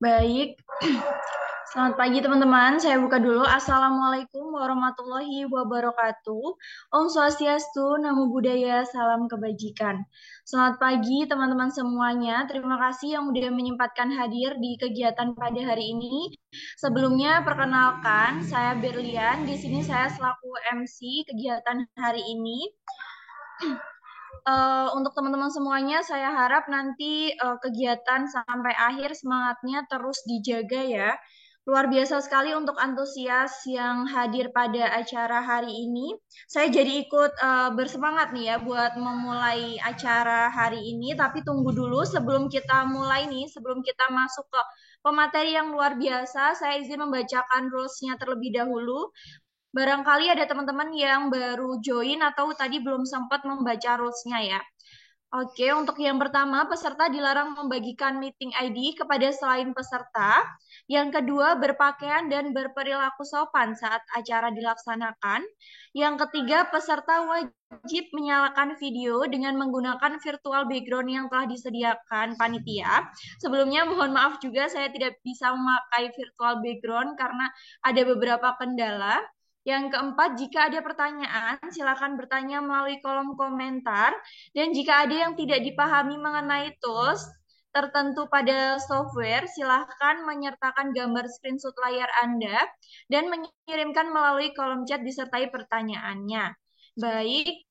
Baik, selamat pagi teman-teman. Saya buka dulu. Assalamualaikum warahmatullahi wabarakatuh. Om Swastiastu, Namo Buddhaya, Salam Kebajikan. Selamat pagi teman-teman semuanya. Terima kasih yang udah menyempatkan hadir di kegiatan pada hari ini. Sebelumnya, perkenalkan, saya Berlian. Di sini saya selaku MC kegiatan hari ini. Untuk teman-teman semuanya, saya harap nanti kegiatan sampai akhir semangatnya terus dijaga ya. Luar biasa sekali untuk antusias yang hadir pada acara hari ini. Saya jadi ikut bersemangat nih ya buat memulai acara hari ini. Tapi tunggu dulu sebelum kita mulai nih, sebelum kita masuk ke pemateri yang luar biasa, saya izin membacakan rules-nya terlebih dahulu. Barangkali ada teman-teman yang baru join atau tadi belum sempat membaca rules-nya ya. Oke, untuk yang pertama, peserta dilarang membagikan meeting ID kepada selain peserta. Yang kedua, berpakaian dan berperilaku sopan saat acara dilaksanakan. Yang ketiga, peserta wajib menyalakan video dengan menggunakan virtual background yang telah disediakan panitia. Sebelumnya, mohon maaf juga saya tidak bisa memakai virtual background karena ada beberapa kendala. Yang keempat, jika ada pertanyaan, silakan bertanya melalui kolom komentar. Dan jika ada yang tidak dipahami mengenai tools tertentu pada software, silahkan menyertakan gambar screenshot layar Anda dan mengirimkan melalui kolom chat disertai pertanyaannya. Baik,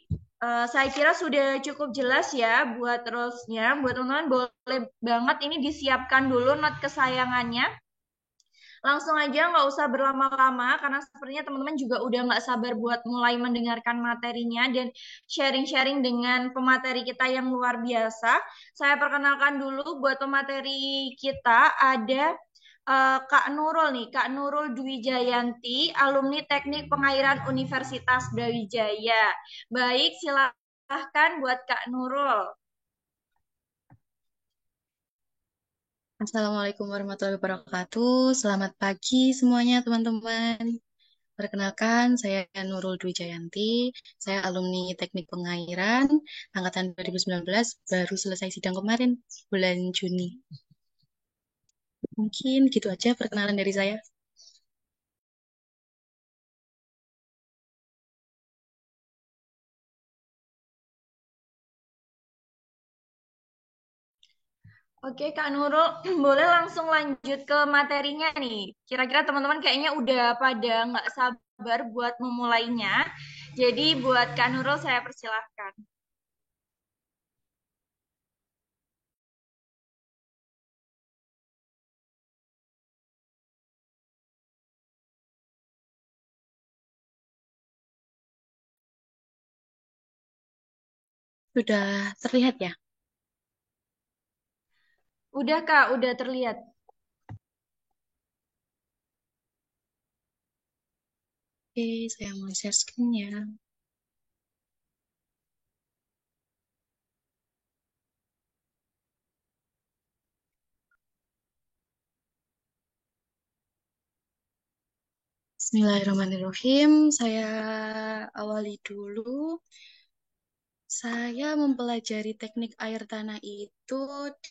saya kira sudah cukup jelas ya buat rules-nya. Buat teman-teman boleh banget ini disiapkan dulu note kesayangannya. Langsung aja nggak usah berlama-lama karena sepertinya teman-teman juga udah nggak sabar buat mulai mendengarkan materinya dan sharing-sharing dengan pemateri kita yang luar biasa. Saya perkenalkan dulu buat pemateri kita ada Kak Nurul nih, Kak Nurul Dwi Jayanti, alumni Teknik Pengairan Universitas Brawijaya. Baik, silahkan buat Kak Nurul. Assalamualaikum warahmatullahi wabarakatuh. Selamat pagi semuanya teman-teman. Perkenalkan, saya Nurul Dwi Jayanti. Saya alumni Teknik Pengairan angkatan 2019, baru selesai sidang kemarin bulan Juni. Mungkin gitu aja perkenalan dari saya. Oke, Kak Nurul, boleh langsung lanjut ke materinya nih. Kira-kira teman-teman kayaknya udah pada nggak sabar buat memulainya. Jadi buat Kak Nurul saya persilahkan. Sudah terlihat ya? Udah Kak, udah terlihat. Oke, saya mau share screen-nya. Bismillahirrahmanirrahim. Saya awali dulu. Saya mempelajari teknik air tanah itu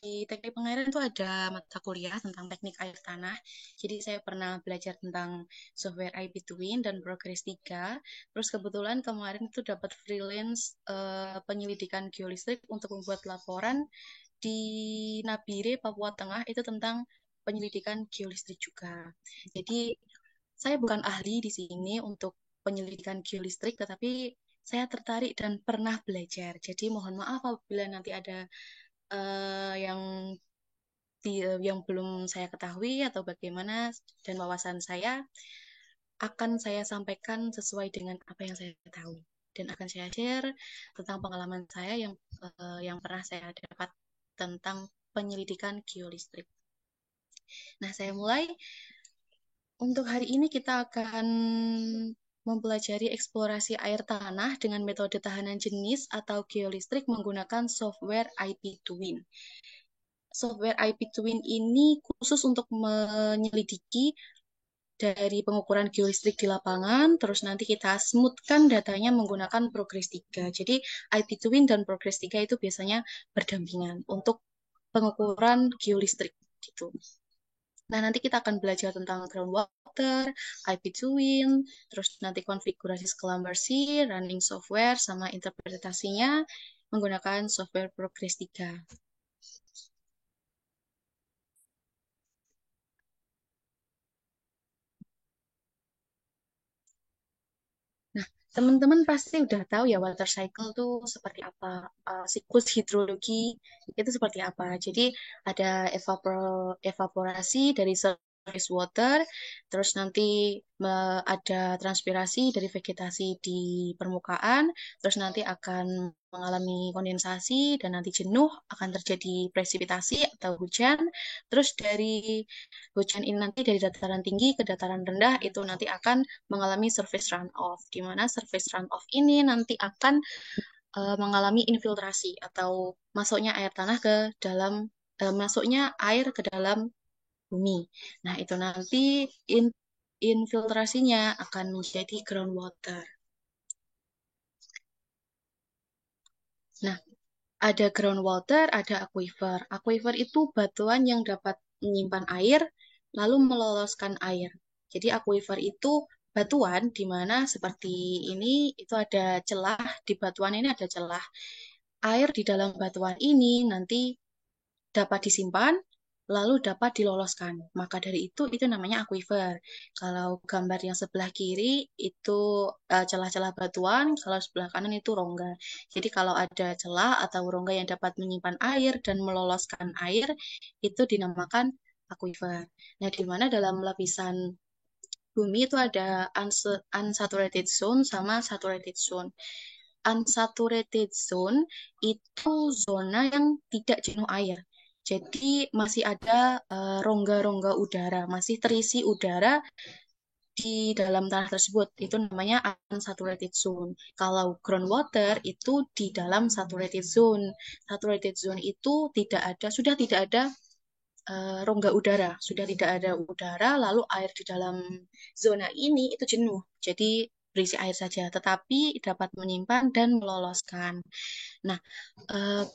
di teknik pengairan itu ada mata kuliah tentang teknik air tanah. Jadi saya pernah belajar tentang software IP Twin dan Progress 3. Terus kebetulan kemarin itu dapat freelance penyelidikan geolistrik untuk membuat laporan di Nabire, Papua Tengah itu tentang penyelidikan geolistrik juga. Jadi saya bukan ahli di sini untuk penyelidikan geolistrik, tetapi saya tertarik dan pernah belajar. Jadi mohon maaf apabila nanti ada yang yang belum saya ketahui atau bagaimana dan wawasan saya akan saya sampaikan sesuai dengan apa yang saya tahu dan akan saya share tentang pengalaman saya yang pernah saya dapat tentang penyelidikan geolistrik. Nah, saya mulai. Untuk hari ini kita akan mempelajari eksplorasi air tanah dengan metode tahanan jenis atau geolistrik menggunakan software IP Twin. Software IP Twin ini khusus untuk menyelidiki dari pengukuran geolistrik di lapangan, terus nanti kita smoothkan datanya menggunakan Progress 3. Jadi IP Twin dan Progress 3 itu biasanya berdampingan untuk pengukuran geolistrik gitu. Nah, nanti kita akan belajar tentang groundwater, IP between, terus nanti konfigurasi skala bersih, running software, sama interpretasinya menggunakan software Progress 3. Nah, teman-teman pasti udah tahu ya water cycle tuh seperti apa, siklus hidrologi itu seperti apa. Jadi ada evaporasi dari surface water, terus nanti ada transpirasi dari vegetasi di permukaan, terus nanti akan mengalami kondensasi dan nanti jenuh akan terjadi presipitasi atau hujan. Terus dari hujan ini nanti dari dataran tinggi ke dataran rendah itu nanti akan mengalami surface runoff, di mana surface runoff ini nanti akan mengalami infiltrasi atau masuknya air tanah ke dalam masuknya air ke dalam bumi. Nah, itu nanti infiltrasinya akan menjadi groundwater. Nah, ada groundwater, ada aquifer. Aquifer itu batuan yang dapat menyimpan air, lalu meloloskan air. Jadi aquifer itu batuan di mana seperti ini, itu ada celah, di batuan ini ada celah. Air di dalam batuan ini nanti dapat disimpan, lalu dapat diloloskan. Maka dari itu namanya aquifer. Kalau gambar yang sebelah kiri itu celah-celah batuan, kalau sebelah kanan itu rongga. Jadi kalau ada celah atau rongga yang dapat menyimpan air dan meloloskan air, itu dinamakan aquifer. Nah, di mana dalam lapisan bumi itu ada unsaturated zone sama saturated zone. Unsaturated zone itu zona yang tidak jenuh air. Jadi masih ada rongga-rongga udara, masih terisi udara di dalam tanah tersebut. Itu namanya unsaturated zone. Kalau groundwater itu di dalam saturated zone. Saturated zone itu sudah tidak ada rongga udara, sudah tidak ada udara, lalu air di dalam zona ini itu jenuh. Jadi berisi air saja, tetapi dapat menyimpan dan meloloskan. Nah,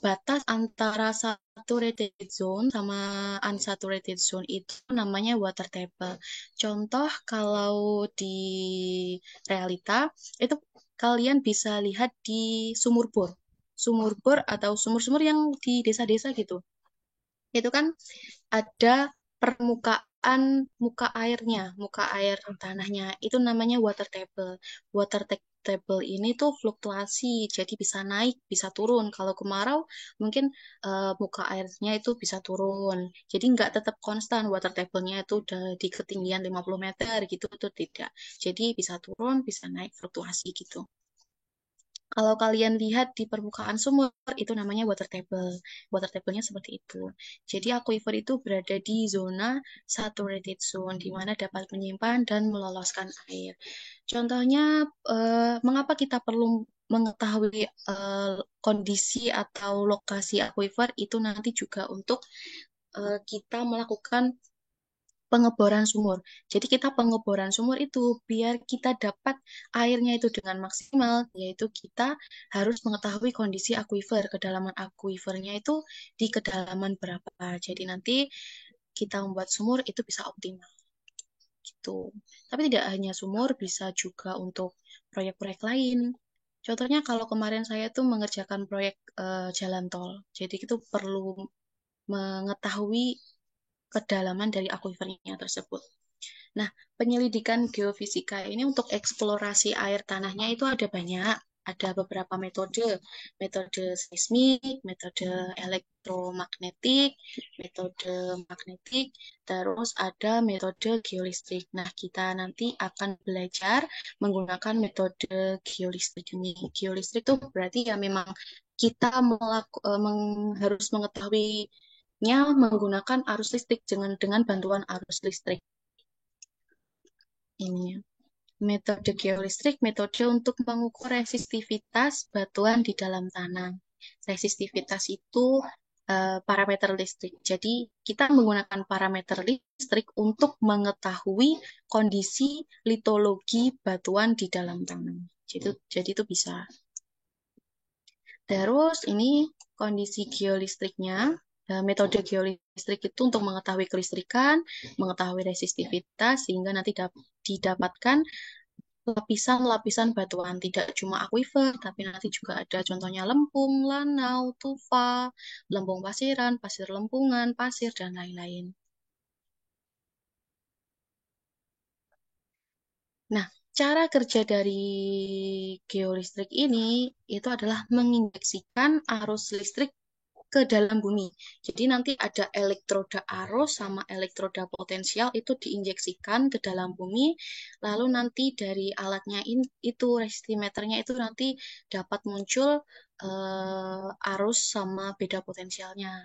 batas antara saturated zone sama unsaturated zone itu namanya water table. Contoh kalau di realita itu kalian bisa lihat di sumur bor. Sumur bor atau sumur-sumur yang di desa-desa gitu. Itu kan ada permukaan muka air tanahnya. Itu namanya water table. Table ini tuh fluktuasi, jadi bisa naik, bisa turun. Kalau kemarau, mungkin muka airnya itu bisa turun. Jadi nggak tetap konstan water table-nya itu udah di ketinggian 50 meter gitu, itu tidak. Jadi bisa turun, bisa naik, fluktuasi gitu. Kalau kalian lihat di permukaan sumur, itu namanya water table. Water table-nya seperti itu. Jadi aquifer itu berada di zona saturated zone, di mana dapat menyimpan dan meloloskan air. Contohnya, mengapa kita perlu mengetahui kondisi atau lokasi aquifer itu nanti juga untuk kita melakukan pengeboran sumur. Jadi kita pengeboran sumur itu biar kita dapat airnya itu dengan maksimal, yaitu kita harus mengetahui kondisi aquifer, kedalaman aquifernya itu di kedalaman berapa. Jadi nanti kita membuat sumur itu bisa optimal gitu. Tapi tidak hanya sumur, bisa juga untuk proyek-proyek lain. Contohnya kalau kemarin saya tuh mengerjakan proyek jalan tol. Jadi itu perlu mengetahui kedalaman dari akuifernya tersebut. Nah, penyelidikan geofisika ini untuk eksplorasi air tanahnya itu ada banyak. Ada beberapa metode, metode seismik, metode elektromagnetik, metode magnetik, terus ada metode geolistrik. Nah, kita nanti akan belajar menggunakan metode geolistrik ini. Geolistrik itu berarti ya memang kita harus mengetahuinya menggunakan arus listrik dengan bantuan arus listrik ini. Metode geolistrik, metode untuk mengukur resistivitas batuan di dalam tanah. Resistivitas itu parameter listrik. Jadi kita menggunakan parameter listrik untuk mengetahui kondisi litologi batuan di dalam tanah. Jadi itu bisa. Terus ini kondisi geolistriknya. Metode geolistrik itu untuk mengetahui kelistrikan, mengetahui resistivitas, sehingga nanti didapatkan lapisan-lapisan batuan. Tidak cuma akuifer, tapi nanti juga ada contohnya lempung, lanau, tufa, lempung pasiran, pasir lempungan, pasir, dan lain-lain. Nah, cara kerja dari geolistrik ini itu adalah menginjeksikan arus listrik ke dalam bumi. Jadi nanti ada elektroda arus sama elektroda potensial itu diinjeksikan ke dalam bumi, lalu nanti dari alatnya itu resistimeternya itu nanti dapat muncul arus sama beda potensialnya.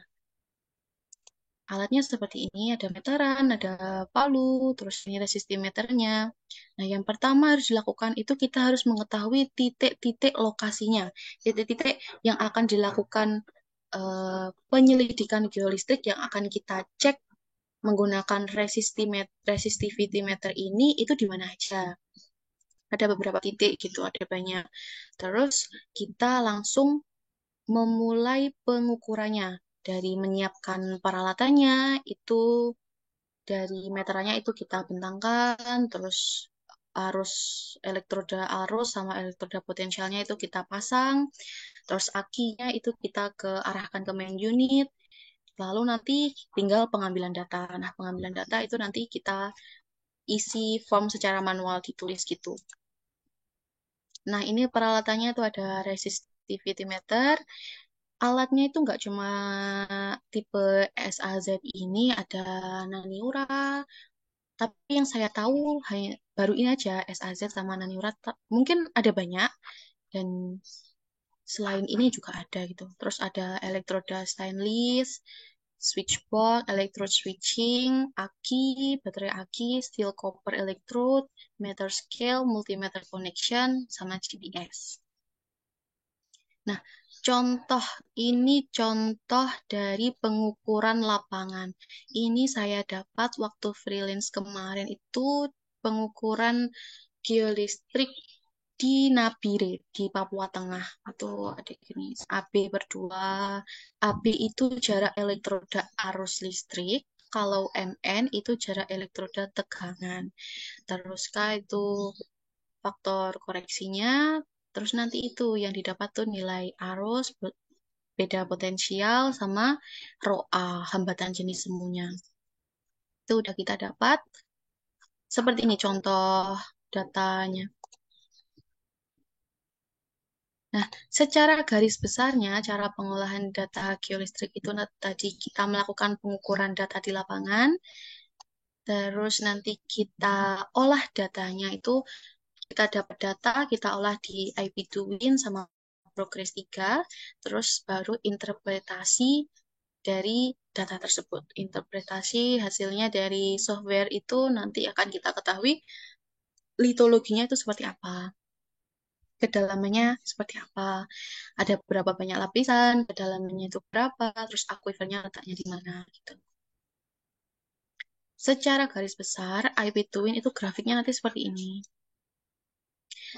Alatnya seperti ini, ada meteran, ada palu, terus ini resistimeternya. Nah, yang pertama harus dilakukan itu kita harus mengetahui titik-titik lokasinya, titik-titik yang akan dilakukan penyelidikan geolistrik yang akan kita cek menggunakan resistivity meter ini itu di mana aja. Ada beberapa titik gitu, ada banyak. Terus kita langsung memulai pengukurannya dari menyiapkan peralatannya itu dari meterannya itu kita bentangkan, terus arus elektroda arus sama elektroda potensialnya itu kita pasang, terus akinya itu kita arahkan ke main unit, lalu nanti tinggal pengambilan data. Nah, pengambilan data itu nanti kita isi form secara manual ditulis gitu. Nah, ini peralatannya itu ada resistivity meter. Alatnya itu nggak cuma tipe SAZ ini, ada Naniura. Tapi yang saya tahu hanya baru ini aja SAZ sama Naniura. Mungkin ada banyak dan selain ini juga ada gitu. Terus ada elektroda stainless, switchboard, electrode switching, aki, baterai aki, steel copper electrode, meter scale, multimeter connection, sama GPS. Nah, contoh ini contoh dari pengukuran lapangan. Ini saya dapat waktu freelance kemarin itu pengukuran geolistrik di Nabire, di Papua Tengah. Itu ada gini, AB berdua. AB itu jarak elektroda arus listrik. Kalau MN itu jarak elektroda tegangan. Terus K itu faktor koreksinya, terus nanti itu yang didapat tuh nilai arus, beda potensial, sama rho A, hambatan jenis semuanya. Itu udah kita dapat. Seperti ini contoh datanya. Nah, secara garis besarnya, cara pengolahan data geolistrik itu tadi kita melakukan pengukuran data di lapangan, terus nanti kita olah datanya itu kita dapat data, kita olah di IP2Win sama Progress 3, terus baru interpretasi dari data tersebut. Interpretasi hasilnya dari software itu nanti akan kita ketahui litologinya itu seperti apa, kedalamannya seperti apa, ada berapa banyak lapisan, kedalamannya itu berapa, terus aquifernya letaknya di mana gitu. Secara garis besar, IP2Win itu grafiknya nanti seperti ini.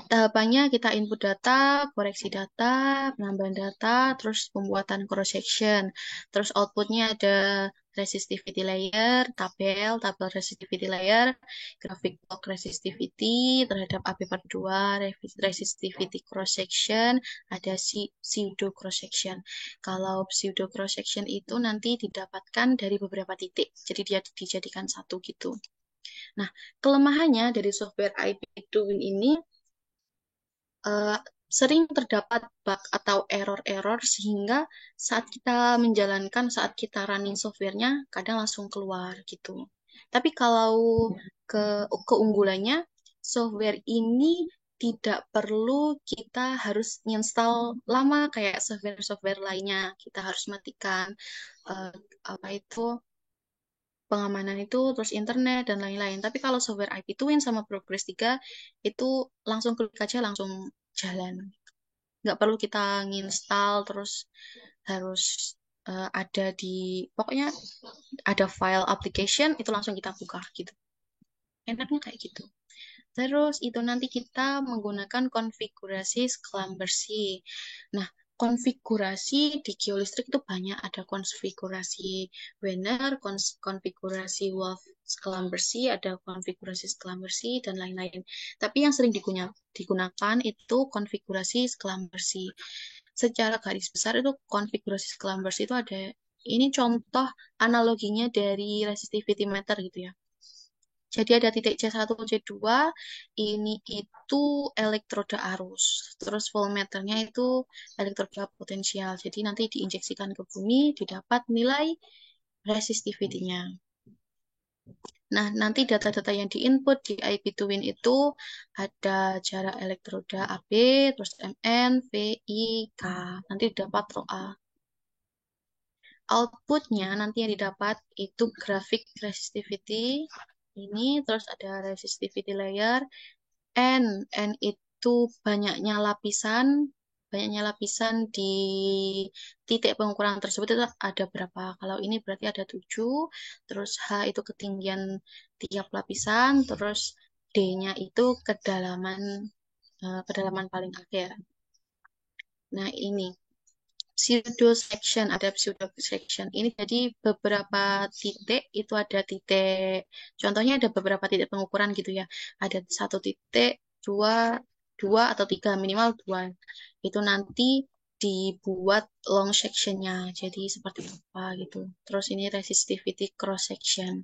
Tahapannya kita input data, koreksi data, penambahan data, terus pembuatan cross section. Terus outputnya ada resistivity layer, tabel resistivity layer, grafik log resistivity terhadap AP per 2, resistivity cross section, ada pseudo cross section. Kalau pseudo cross section itu nanti didapatkan dari beberapa titik, jadi dia dijadikan satu gitu. Nah, kelemahannya dari software IP2Win ini sering terdapat bug atau error-error sehingga saat kita running softwarenya kadang langsung keluar gitu. Tapi kalau keunggulannya software ini tidak perlu kita harus install lama kayak software-software lainnya. Kita harus matikan eh, apa itu pengamanan itu, terus internet dan lain-lain. Tapi kalau software IP2Win sama Progress 3 itu langsung klik aja langsung jalan. Nggak perlu kita nginstal terus harus ada pokoknya ada file application itu langsung kita buka gitu. Enaknya kayak gitu. Terus itu nanti kita menggunakan konfigurasi sekelam bersih. Nah, konfigurasi di geolistrik itu banyak. Ada konfigurasi Wenner, konfigurasi Wolff-Schlumberger, ada konfigurasi Schlumberger, dan lain-lain. Tapi yang sering digunakan itu konfigurasi Schlumberger. Secara garis besar itu konfigurasi Schlumberger itu ada, ini contoh analoginya dari resistivity meter gitu ya. Jadi ada titik C1, C2, ini itu elektroda arus. Terus voltmeternya itu elektroda potensial. Jadi nanti diinjeksikan ke bumi, didapat nilai resistivity-nya. Nah, nanti data-data yang diinput di IP Twin itu ada jarak elektroda AB, terus MN, V, I, K. Nanti dapat rho A. Outputnya nanti yang didapat itu grafik resistivity. Ini terus ada resistivity layer. N itu banyaknya lapisan di titik pengukuran tersebut itu ada berapa? Kalau ini berarti ada 7, terus H itu ketinggian tiap lapisan, terus D-nya itu kedalaman paling akhir. Nah, ini pseudo section, ada pseudo section. Ini jadi beberapa titik itu ada titik, contohnya ada beberapa titik pengukuran gitu ya. Ada satu titik, dua, dua atau tiga, minimal dua. Itu nanti dibuat long sectionnya, jadi seperti apa gitu. Terus ini resistivity cross section.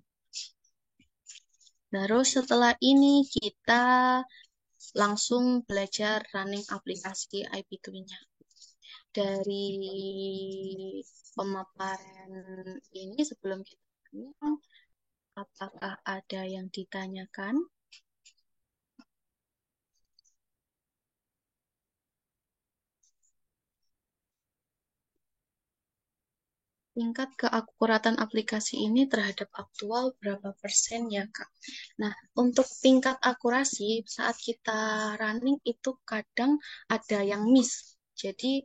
Terus setelah ini kita langsung belajar running aplikasi IP Twin-nya. Dari pemaparan ini sebelum kita mulai, apakah ada yang ditanyakan? Tingkat keakuratan aplikasi ini terhadap aktual berapa persen ya, Kak? Nah, untuk tingkat akurasi saat kita running itu kadang ada yang miss. Jadi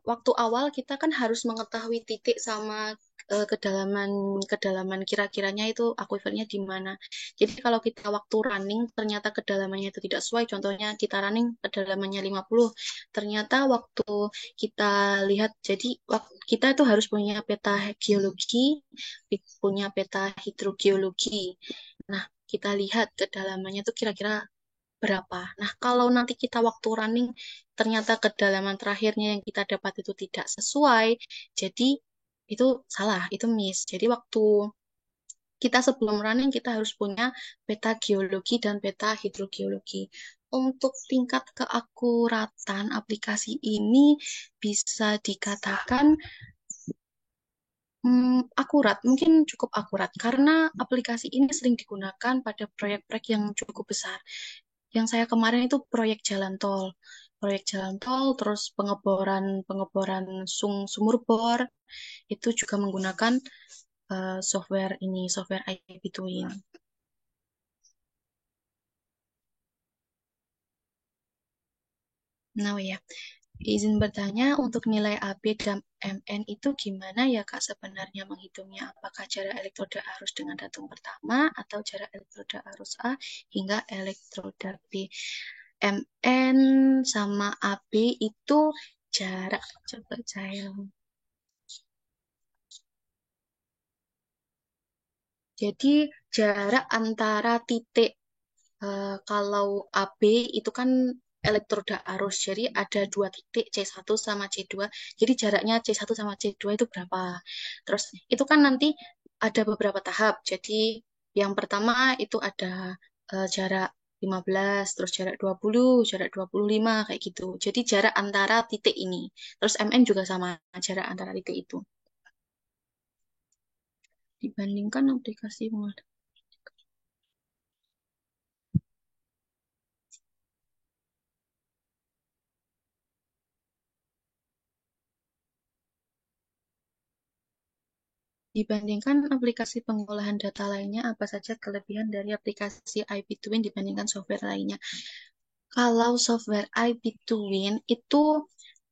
waktu awal kita kan harus mengetahui titik sama kedalaman kedalaman kira-kiranya itu akuifernya di mana. Jadi kalau kita waktu running ternyata kedalamannya itu tidak sesuai, contohnya kita running kedalamannya 50, ternyata waktu kita lihat, jadi kita itu harus punya peta geologi, punya peta hidrogeologi. Nah, kita lihat kedalamannya itu kira-kira berapa. Nah, kalau nanti kita waktu running ternyata kedalaman terakhirnya yang kita dapat itu tidak sesuai, jadi itu salah, itu miss. Jadi waktu kita sebelum running kita harus punya peta geologi dan peta hidrogeologi. Untuk tingkat keakuratan aplikasi ini bisa dikatakan akurat, mungkin cukup akurat karena aplikasi ini sering digunakan pada proyek-proyek yang cukup besar. Yang saya kemarin itu proyek jalan tol, terus pengeboran pengeboran sumur bor itu juga menggunakan software IP Twin. Nah ya, izin bertanya untuk nilai AB dan MN itu gimana ya Kak sebenarnya menghitungnya? Apakah jarak elektroda arus dengan datum pertama atau jarak elektroda arus A hingga elektroda B? MN sama AB itu jarak, coba saya. Jadi jarak antara titik, kalau AB itu kan elektroda arus. Jadi ada dua titik C1 sama C2. Jadi jaraknya C1 sama C2 itu berapa? Terus itu kan nanti ada beberapa tahap. Jadi yang pertama itu ada jarak 15, terus jarak 20, jarak 25 kayak gitu. Jadi jarak antara titik ini. Terus MN juga sama jarak antara titik itu. Dibandingkan aplikasi pengadaan. Dibandingkan aplikasi pengolahan data lainnya, apa saja kelebihan dari aplikasi IP Twin dibandingkan software lainnya? Kalau software IP Twin itu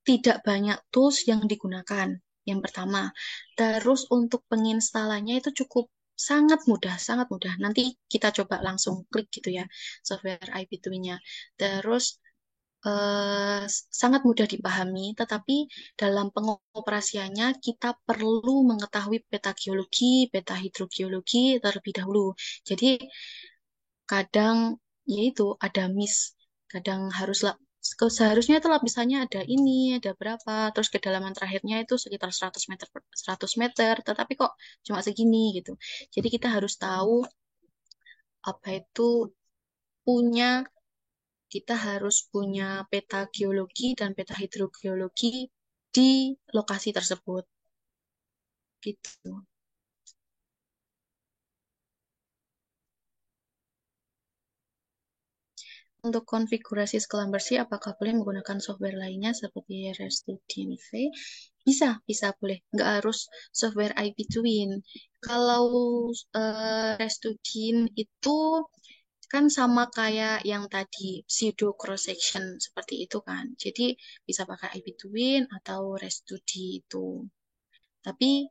tidak banyak tools yang digunakan, yang pertama. Terus untuk penginstalannya itu cukup sangat mudah, sangat mudah. Nanti kita coba langsung klik gitu ya, software IP Twin-nya. Terus sangat mudah dipahami, tetapi dalam pengoperasiannya kita perlu mengetahui peta geologi, peta hidrogeologi terlebih dahulu. Jadi kadang yaitu ada miss, kadang haruslah seharusnya itu lapisannya ada ini, ada berapa, terus kedalaman terakhirnya itu sekitar 100 meter 100 meter, tetapi kok cuma segini gitu. Jadi kita harus tahu apa itu punya kita harus punya peta geologi dan peta hidrogeologi di lokasi tersebut gitu. Untuk konfigurasi sekelam bersih, apakah boleh menggunakan software lainnya seperti ResTuDNV? Bisa boleh. Nggak harus software IP Twin. Kalau ResTuDin itu kan sama kayak yang tadi pseudo cross section seperti itu kan. Jadi bisa pakai IP Twin atau ResTuD itu. Tapi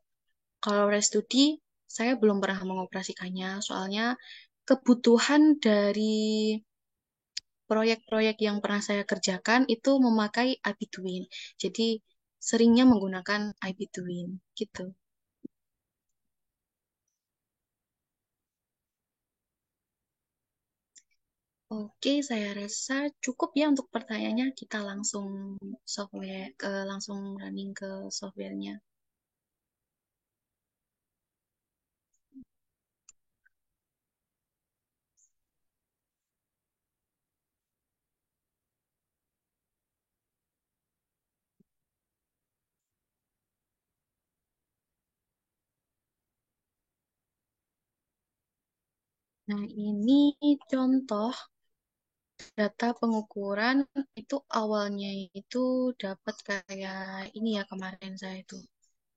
kalau ResTuD saya belum pernah mengoperasikannya, soalnya kebutuhan dari proyek-proyek yang pernah saya kerjakan itu memakai IP Twin. Jadi seringnya menggunakan IP Twin gitu. Oke, saya rasa cukup ya untuk pertanyaannya. Kita langsung langsung running ke softwarenya. Nah, ini contoh data pengukuran itu awalnya itu dapat kayak ini ya kemarin saya itu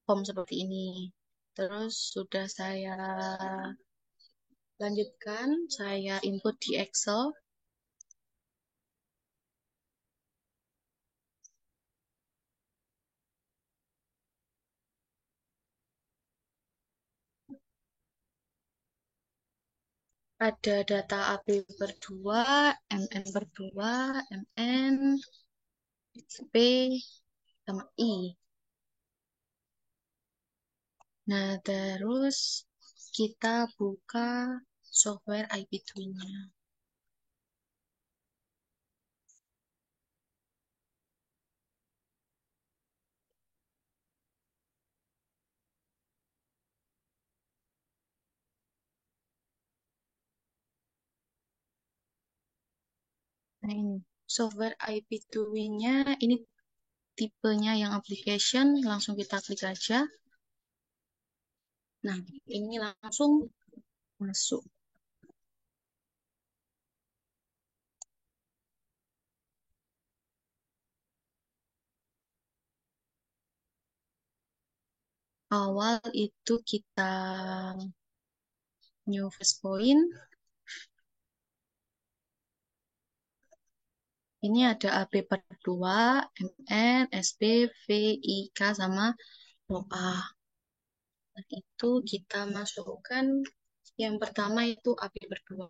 form seperti ini. Terus sudah saya lanjutkan, saya input di Excel. Ada data AB per 2, MN per 2, MN, P, sama I. Nah, terus kita buka software IP Twin-nya. Nah, ini software IP Twin-nya, ini tipenya yang application, langsung kita klik aja. Nah, ini langsung masuk. Awal itu kita new first point. Ini ada AB per 2, MN, SB, V, I, K, sama OA. Nah, itu kita masukkan yang pertama itu AB per 2.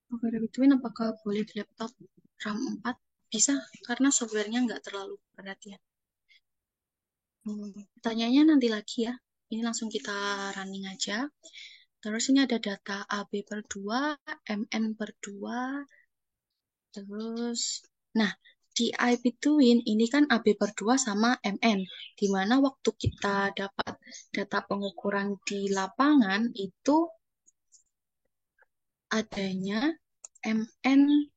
Oke, Twin apakah boleh di laptop RAM 4? Bisa, karena softwarenya nggak terlalu berat ya. Pertanyaannya nanti lagi ya. Ini langsung kita running aja. Terus ini ada data AB per 2, MN per 2, terus, nah, di IP Twin ini kan AB per 2 sama MN, di mana waktu kita dapat data pengukuran di lapangan itu adanya MN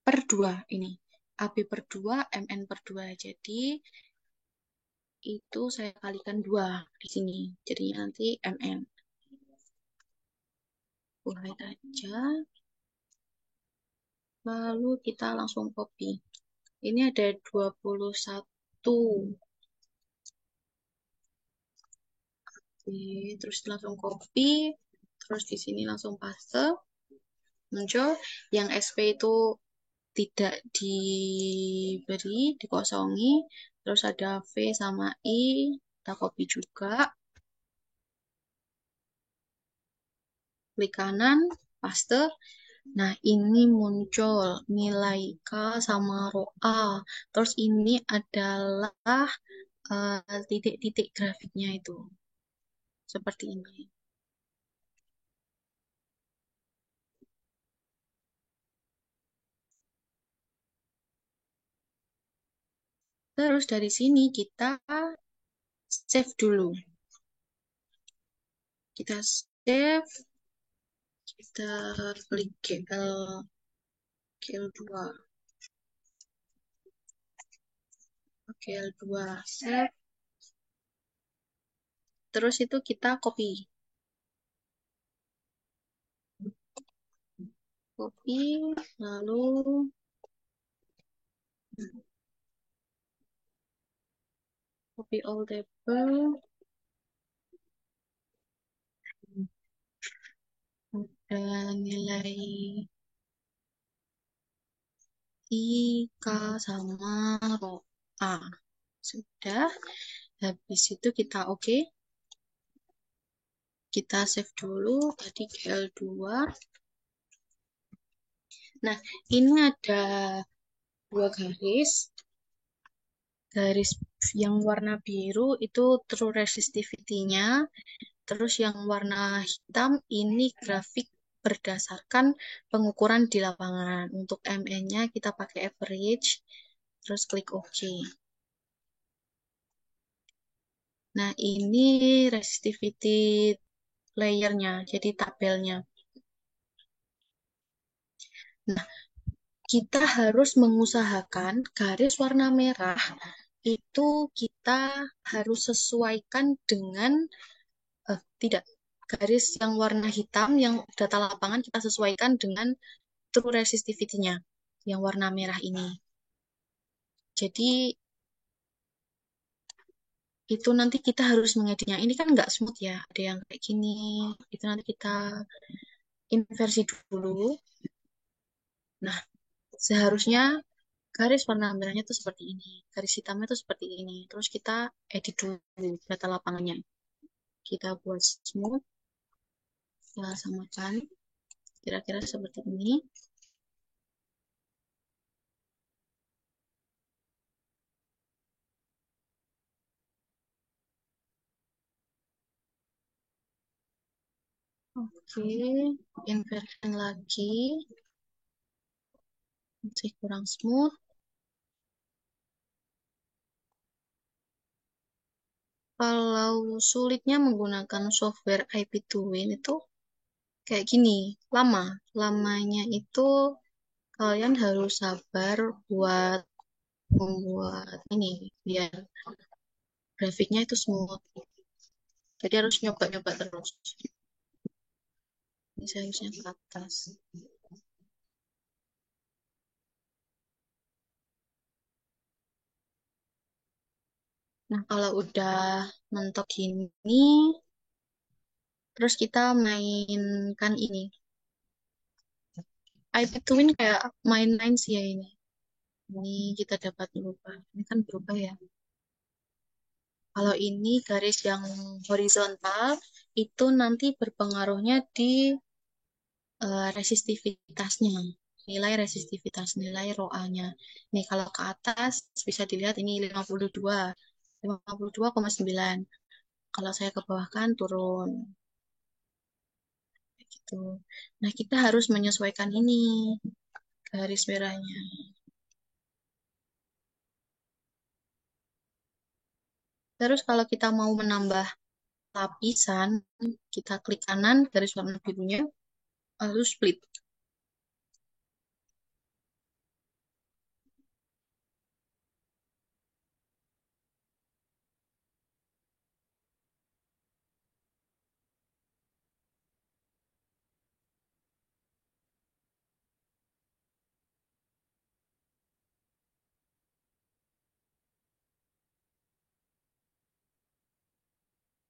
per 2 ini. AB per 2, MN per 2. Jadi, itu saya kalikan 2 di sini. Jadi nanti MN. Buat aja. Lalu kita langsung copy. Ini ada 21. terus langsung copy, terus di sini langsung paste, muncul. Yang SP itu tidak diberi, dikosongi, terus ada V sama I, kita copy juga, klik kanan, paste. Nah, ini muncul nilai K sama row A. Terus ini adalah titik-titik grafiknya itu. Seperti ini. Terus dari sini kita save dulu. Kita save, kita klik GL2. GL2 save. Terus itu kita copy. Copy, lalu copy all table. Ada nilai I, K, sama row A. Sudah. Habis itu kita oke. Kita save dulu. Tadi GL2. Nah, ini ada dua garis. Garis yang warna biru itu true resistivity-nya. Terus yang warna hitam ini grafik berdasarkan pengukuran di lapangan. Untuk MN-nya kita pakai average. Terus klik OK. Nah, ini resistivity layernya, jadi tabelnya. Nah, kita harus mengusahakan garis warna merah itu kita harus sesuaikan dengan tidak, garis yang warna hitam yang data lapangan kita sesuaikan dengan true resistivity-nya yang warna merah ini. Jadi itu nanti kita harus mengeditnya. Ini kan nggak smooth ya, ada yang kayak gini. Itu nanti kita inversi dulu. Nah, seharusnya garis warna merahnya itu seperti ini, garis hitamnya itu seperti ini. Terus kita edit dulu data lapangannya. Kita buat smooth, kita samakan, kira-kira seperti ini. Oke, inversion lagi, masih kurang smooth. Kalau sulitnya menggunakan software IP Twin itu kayak gini, lama. Lamanya itu kalian harus sabar buat membuat ini biar grafiknya itu smooth. Jadi harus nyoba-nyoba terus. Ini seharusnya ke atas. Nah, kalau udah mentok gini, terus kita mainkan ini. IP Twin kayak main-main sih ya ini. Ini kita dapat berubah. Ini kan berubah ya. Kalau ini garis yang horizontal, itu nanti berpengaruhnya di resistivitasnya. Nilai resistivitas, nilai ROA-nya. Nih, kalau ke atas bisa dilihat ini 52. 52,9. Kalau saya ke bawah kan turun. Gitu. Nah, kita harus menyesuaikan ini garis merahnya. Terus kalau kita mau menambah lapisan, kita klik kanan garis warna birunya, lalu split.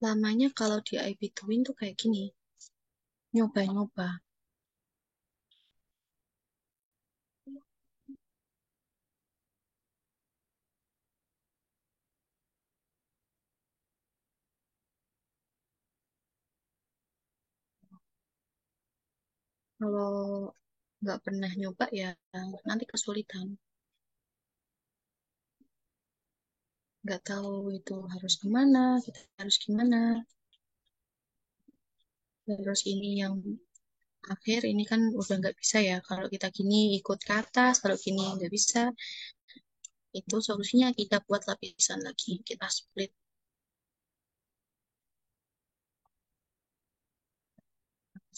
Lamanya kalau di IB Twin tuh kayak gini, nyoba-nyoba. Kalau nggak pernah nyoba ya nanti kesulitan. Nggak tahu itu harus gimana, kita harus gimana. Terus ini yang akhir ini kan udah nggak bisa ya. Kalau kita gini ikut ke atas, kalau gini nggak bisa. Itu solusinya kita buat lapisan lagi. Kita split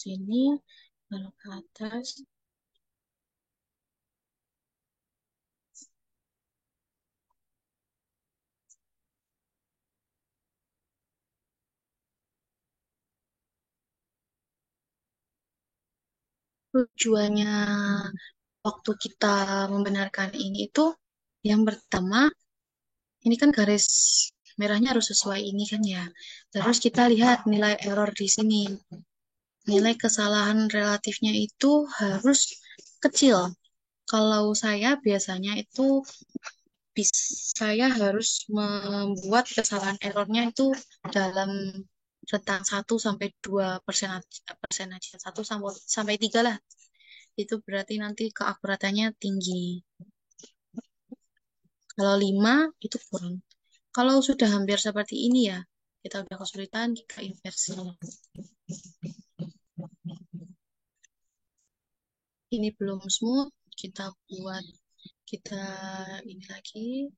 sini, kalau ke atas. Tujuannya waktu kita membenarkan ini itu yang pertama, ini kan garis merahnya harus sesuai ini kan ya. Terus kita lihat nilai error di sini. Nilai kesalahan relatifnya itu harus kecil. Kalau saya biasanya itu saya harus membuat kesalahan errornya itu dalam rentang 1 sampai 2% persen aja. 1 sampai 3 lah. Itu berarti nanti keakuratannya tinggi. Kalau 5 itu kurang. Kalau sudah hampir seperti ini ya, kita udah kesulitan, kita inversi. Ini belum smooth, kita buat, kita ini lagi.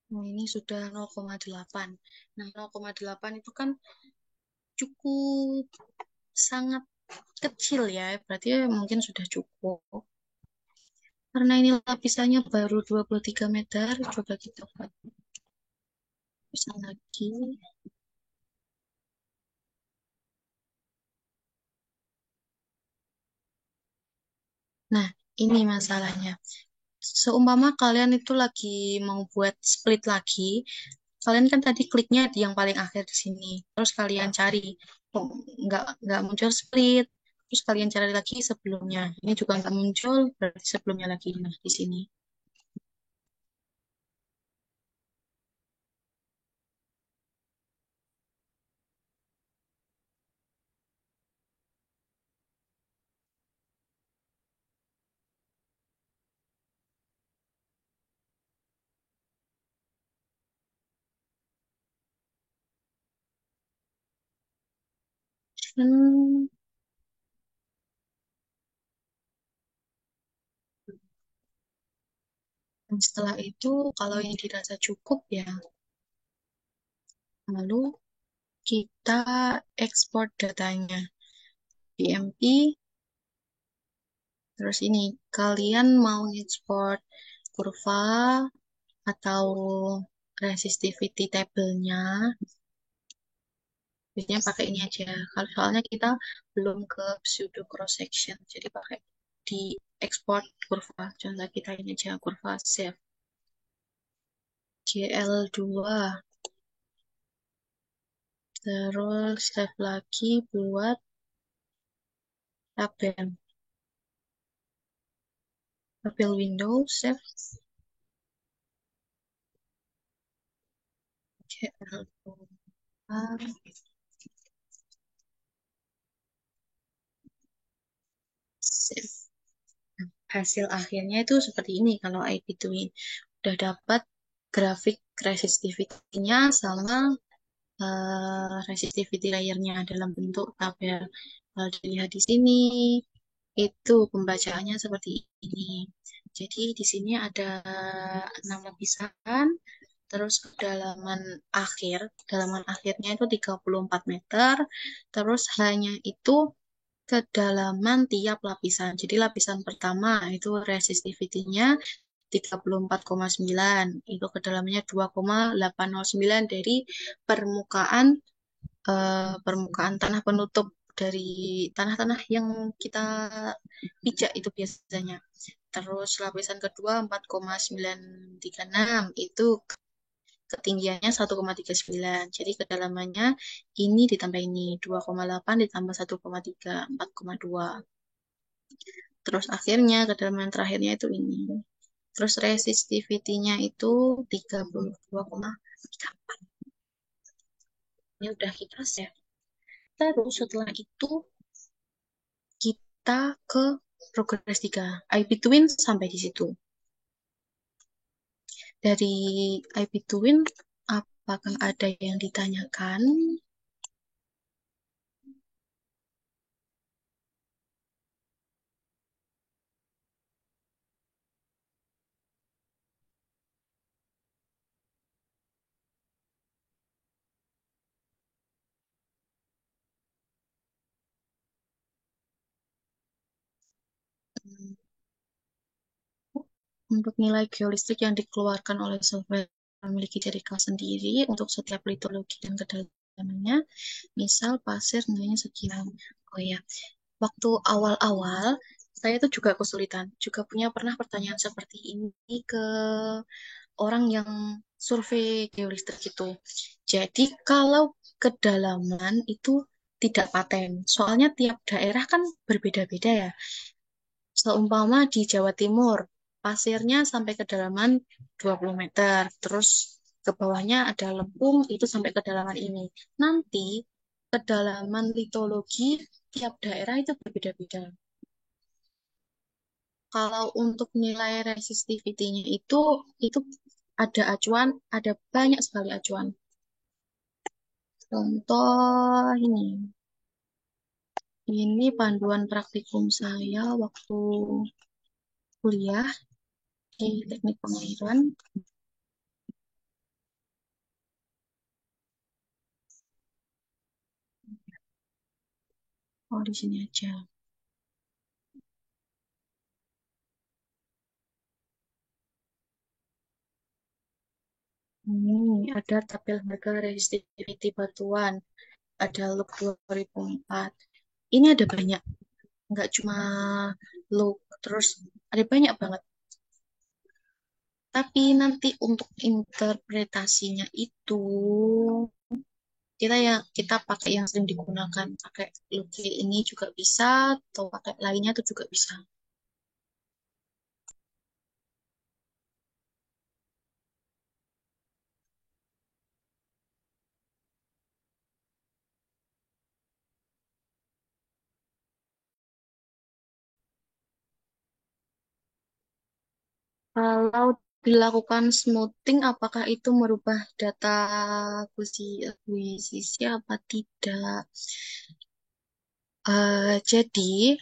Nah, ini sudah 0,8. Nah, 0,8 itu kan cukup sangat kecil ya, berarti mungkin sudah cukup. Karena ini lapisannya baru 23 meter, coba kita buat lapisan lagi. Nah, ini masalahnya. Seumpama kalian itu lagi mau buat split lagi, kalian kan tadi kliknya di yang paling akhir di sini. Terus kalian cari, oh, nggak muncul split. Terus kalian cari lagi sebelumnya. Ini juga nggak muncul, berarti sebelumnya lagi. Nah, di sini. Hmm, dan setelah itu, kalau ini dirasa cukup ya, lalu kita ekspor datanya. BMP, terus ini, kalian mau ekspor kurva atau resistivity table-nya, biasanya pakai ini aja. Kalau soalnya kita belum ke pseudo cross section, jadi pakai di export kurva. Contoh kita ini aja kurva save GL2. Terus save lagi buat tabel. Tabel window save GL2. Save. Nah, hasil akhirnya itu seperti ini kalau IP Twin. Udah dapat grafik resistivity-nya sama resistivity layernya dalam bentuk tabel. Kalau dilihat di sini, itu pembacaannya seperti ini. Jadi di sini ada 6 lapisan, terus kedalaman akhirnya itu 34 meter, terus hanya itu kedalaman tiap lapisan. Jadi lapisan pertama itu resistivity-nya 34,9, itu kedalamannya 2,809 dari permukaan permukaan tanah penutup dari tanah-tanah yang kita pijak itu biasanya. Terus lapisan kedua 4,936 itu ketinggiannya 1,39. Jadi kedalamannya ini ditambah ini 2,8 ditambah 1,3 4,2. Terus akhirnya kedalaman terakhirnya itu ini. Terus resistivity-nya itu 32,34. Ini udah kita save. Terus setelah itu kita ke progres 3. IP Twin sampai di situ. Dari IP Twin, apakah ada yang ditanyakan? Untuk nilai geolistrik yang dikeluarkan oleh software memiliki ciri khas sendiri untuk setiap litologi dan kedalamannya. Misal pasir nilainya sekian. Oh ya, waktu awal-awal saya itu juga kesulitan, juga punya pernah pertanyaan seperti ini ke orang yang survei geolistrik itu. Jadi kalau kedalaman itu tidak paten, soalnya tiap daerah kan berbeda-beda ya. Seumpama di Jawa Timur, pasirnya sampai kedalaman 20 meter, terus ke bawahnya ada lempung itu sampai kedalaman ini. Nanti kedalaman litologi tiap daerah itu berbeda-beda. Kalau untuk nilai resistivity-nya itu ada acuan, ada banyak sekali acuan. Contoh ini panduan praktikum saya waktu kuliah di teknik pengairan. Oh, di sini aja. Ini ada tabel harga resistivity batuan, ada look 2004. Ini ada banyak, nggak cuma look, terus ada banyak banget. Tapi nanti untuk interpretasinya itu kita pakai yang sering digunakan, pakai look ini juga bisa, atau pakai lainnya itu juga bisa. Kalau dilakukan smoothing, apakah itu merubah data akuisisi apa tidak? Jadi,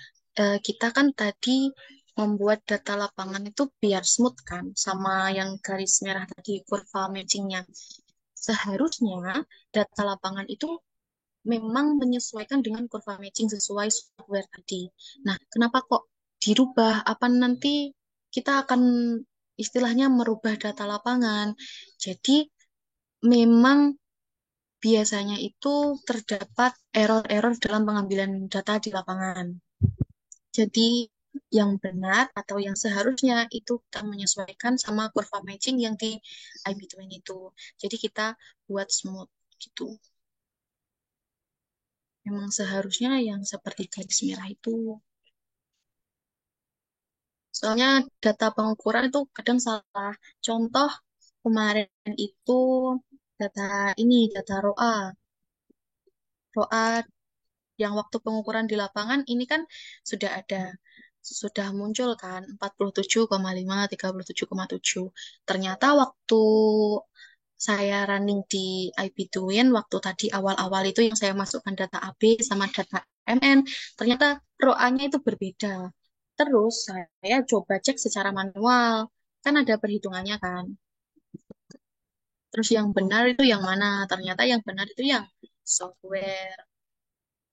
kita kan tadi membuat data lapangan itu biar smooth kan, sama yang garis merah tadi, kurva matchingnya. Seharusnya data lapangan itu memang menyesuaikan dengan kurva matching sesuai software tadi. Nah, kenapa kok dirubah? Apa nanti kita akan istilahnya merubah data lapangan? Jadi, memang biasanya itu terdapat error-error dalam pengambilan data di lapangan. Jadi yang benar atau yang seharusnya itu kita menyesuaikan sama kurva matching yang di IB20 itu. Jadi kita buat smooth gitu. Memang seharusnya yang seperti garis merah itu. Soalnya data pengukuran itu kadang salah. Contoh kemarin itu data data ROA. ROA yang waktu pengukuran di lapangan ini kan sudah ada. sudah muncul kan 47,5, 37,7. Ternyata waktu saya running di IB Twin, waktu tadi awal-awal itu yang saya masukkan data AB sama data MN, ternyata ROA-nya itu berbeda. Terus saya coba cek secara manual, kan ada perhitungannya kan. Terus yang benar itu yang mana? Ternyata yang benar itu yang software.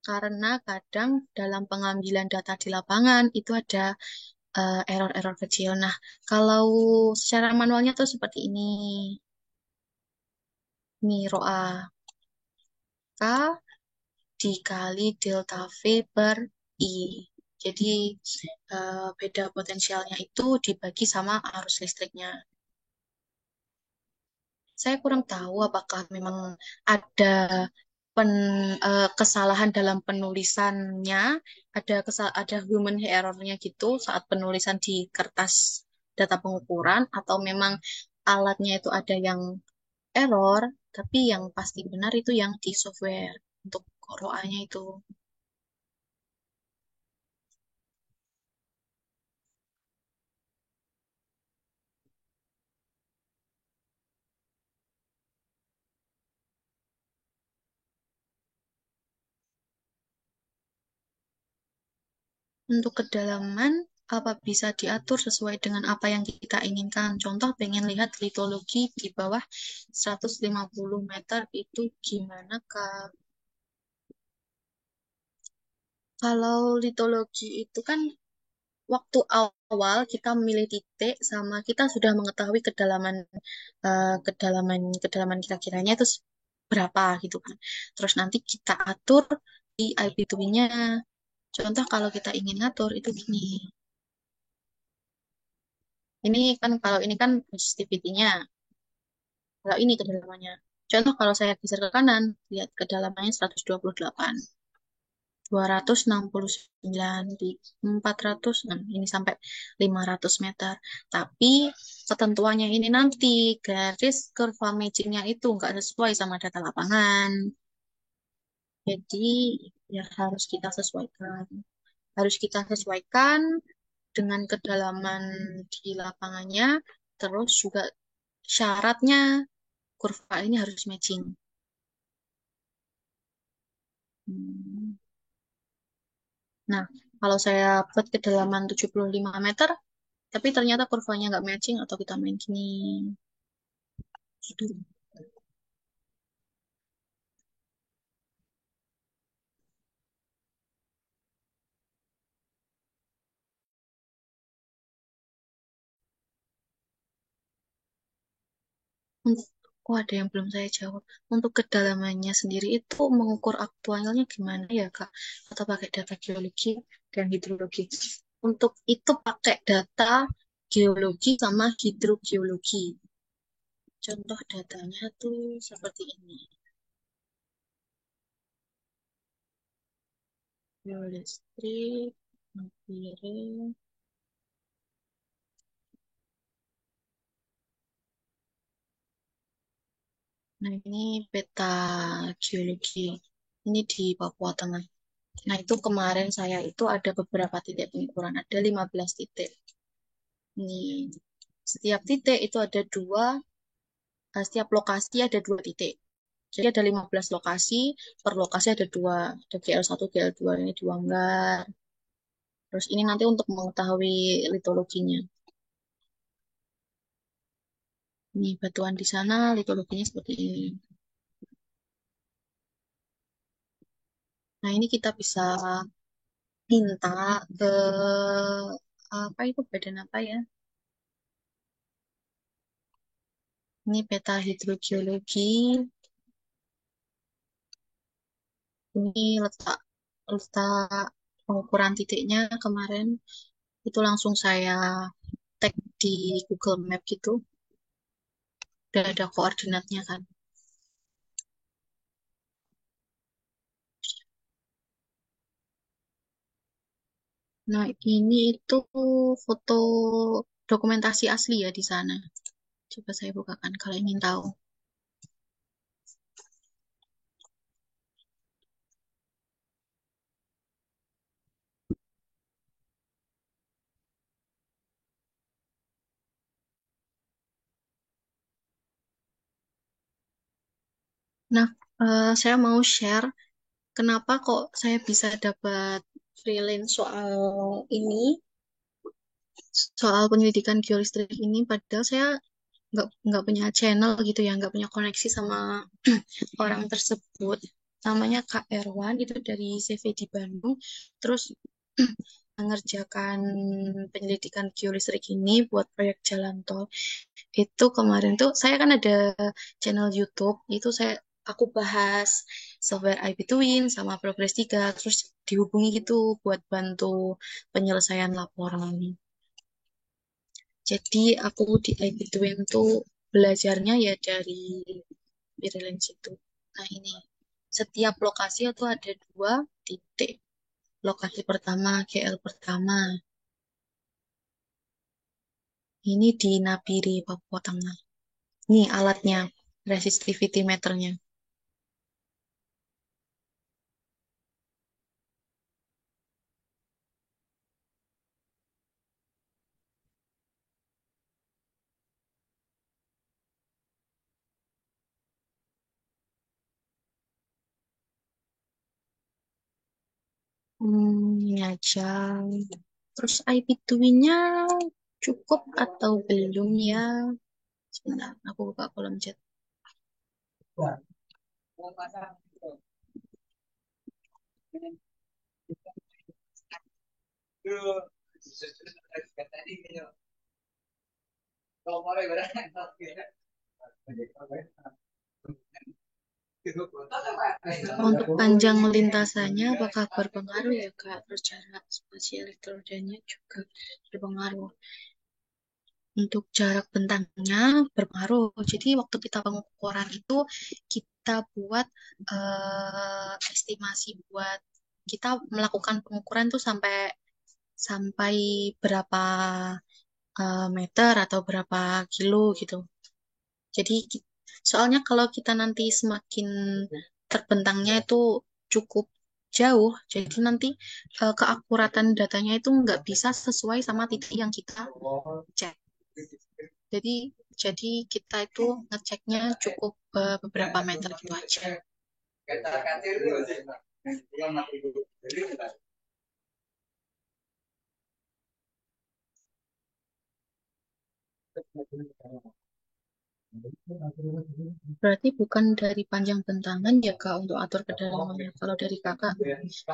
Karena kadang dalam pengambilan data di lapangan itu ada error-error kecil. Nah, kalau secara manualnya tuh seperti ini. Ini ROA K dikali delta V per I. Jadi beda potensialnya itu dibagi sama arus listriknya. Saya kurang tahu apakah memang ada kesalahan dalam penulisannya, ada human error-nya gitu saat penulisan di kertas data pengukuran, atau memang alatnya itu ada yang error, tapi yang pasti benar itu yang di software untuk ROA-nya itu. Untuk kedalaman, apa bisa diatur sesuai dengan apa yang kita inginkan. Contoh, pengen lihat litologi di bawah 150 meter itu gimana, Kak? Kalau litologi itu kan waktu awal kita memilih titik sama kita sudah mengetahui kedalaman kira-kiranya itu berapa gitu kan. Terus nanti kita atur di IP2-nya. Contoh kalau kita ingin ngatur itu gini. Ini kan kalau ini kan resistivity-nya. Kalau ini kedalamannya. Contoh kalau saya geser ke kanan, lihat kedalamannya 128. 269 di 400, nah ini sampai 500 meter. Tapi ketentuannya ini nanti garis kurva matchingnya itu nggak sesuai sama data lapangan. Jadi ya harus kita sesuaikan dengan kedalaman di lapangannya. Terus juga syaratnya kurva ini harus matching. Hmm. Nah, kalau saya buat kedalaman 75 meter, tapi ternyata kurvanya nggak matching atau kita main gini. Oh, ada yang belum saya jawab. Untuk kedalamannya sendiri itu mengukur aktualnya gimana ya, Kak? Atau pakai data geologi dan hidrologi? Untuk itu pakai data geologi sama hidrogeologi. Contoh datanya tuh seperti ini. Geolistrik, piring. Nah, ini peta geologi. Ini di Papua Tengah. Nah, itu kemarin saya itu ada beberapa titik pengukuran. Ada 15 titik. Ini setiap titik itu ada setiap lokasi ada dua titik. Jadi ada 15 lokasi, per lokasi ada dua. Ada GL1, GL2 ini diwanggar. Terus ini nanti untuk mengetahui litologinya. Ini batuan di sana, litologinya seperti ini. Nah, ini kita bisa minta ke apa itu badan apa ya? Ini peta hidrogeologi. Ini letak letak pengukuran titiknya kemarin itu langsung saya tag di Google Map gitu. Udah ada koordinatnya kan. Nah, ini itu foto dokumentasi asli ya di sana. Coba saya bukakan kalau ingin tahu. Nah, saya mau share kenapa kok saya bisa dapat freelance soal ini, soal penyelidikan geolistrik ini, padahal saya nggak punya channel gitu ya, nggak punya koneksi sama orang tersebut. Namanya Kak Erwan, itu dari CV di Bandung. Terus mengerjakan penyelidikan geolistrik ini buat proyek jalan tol. Itu kemarin tuh saya kan ada channel YouTube, itu aku bahas software iBetween sama Progress 3, terus dihubungi gitu buat bantu penyelesaian laporan. Jadi aku di iBetween tuh belajarnya ya dari freelance itu. Nah ini, setiap lokasi itu ada dua titik. Lokasi pertama, GL pertama. Ini di Nabire, Papua Tengah. Ini alatnya, resistivity meternya. Ini aja. Terus IP Twin-nya cukup atau belum ya? Sebentar, aku buka kolom chat. Untuk panjang lintasannya apakah berpengaruh ya Kak? Terus jarak spasi elektrodanya juga berpengaruh. Untuk jarak bentangnya berpengaruh. Jadi waktu kita pengukuran itu kita buat estimasi buat kita melakukan pengukuran tuh sampai sampai berapa meter atau berapa kilo gitu. Jadi soalnya kalau kita nanti semakin terbentangnya itu cukup jauh, jadi nanti keakuratan datanya itu nggak bisa sesuai sama titik yang kita cek. Jadi jadi kita itu ngeceknya cukup beberapa meter gitu aja. Berarti bukan dari panjang bentangan ya Kak untuk atur kedalamannya. Kalau dari Kakak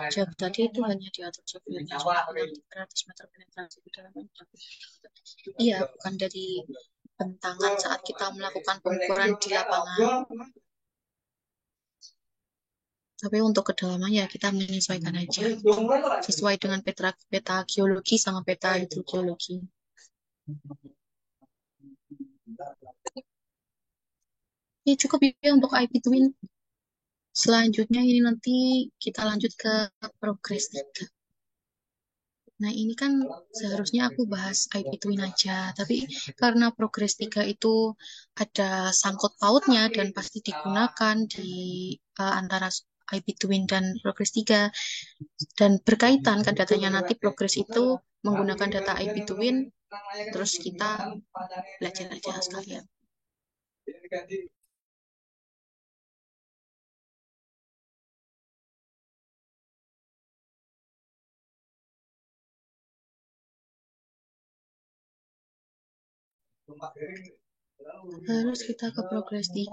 jawab tadi itu hanya diatur sopirnya cuma 300 meter penetrasi kedalaman. Iya, bukan dari bentangan saat kita melakukan pengukuran di lapangan. Tapi untuk kedalaman ya kita menyesuaikan aja sesuai dengan peta geologi sama peta hidrogeologi. Ini cukup ya untuk IP Twin. Selanjutnya ini nanti kita lanjut ke progres 3. Nah, ini kan seharusnya aku bahas IP Twin aja, tapi karena progres 3 itu ada sangkut pautnya dan pasti digunakan di antara IP Twin dan progres 3 dan berkaitan kan datanya nanti progres itu menggunakan data IP Twin, terus kita belajar aja sekalian. Terus kita ke progres 3.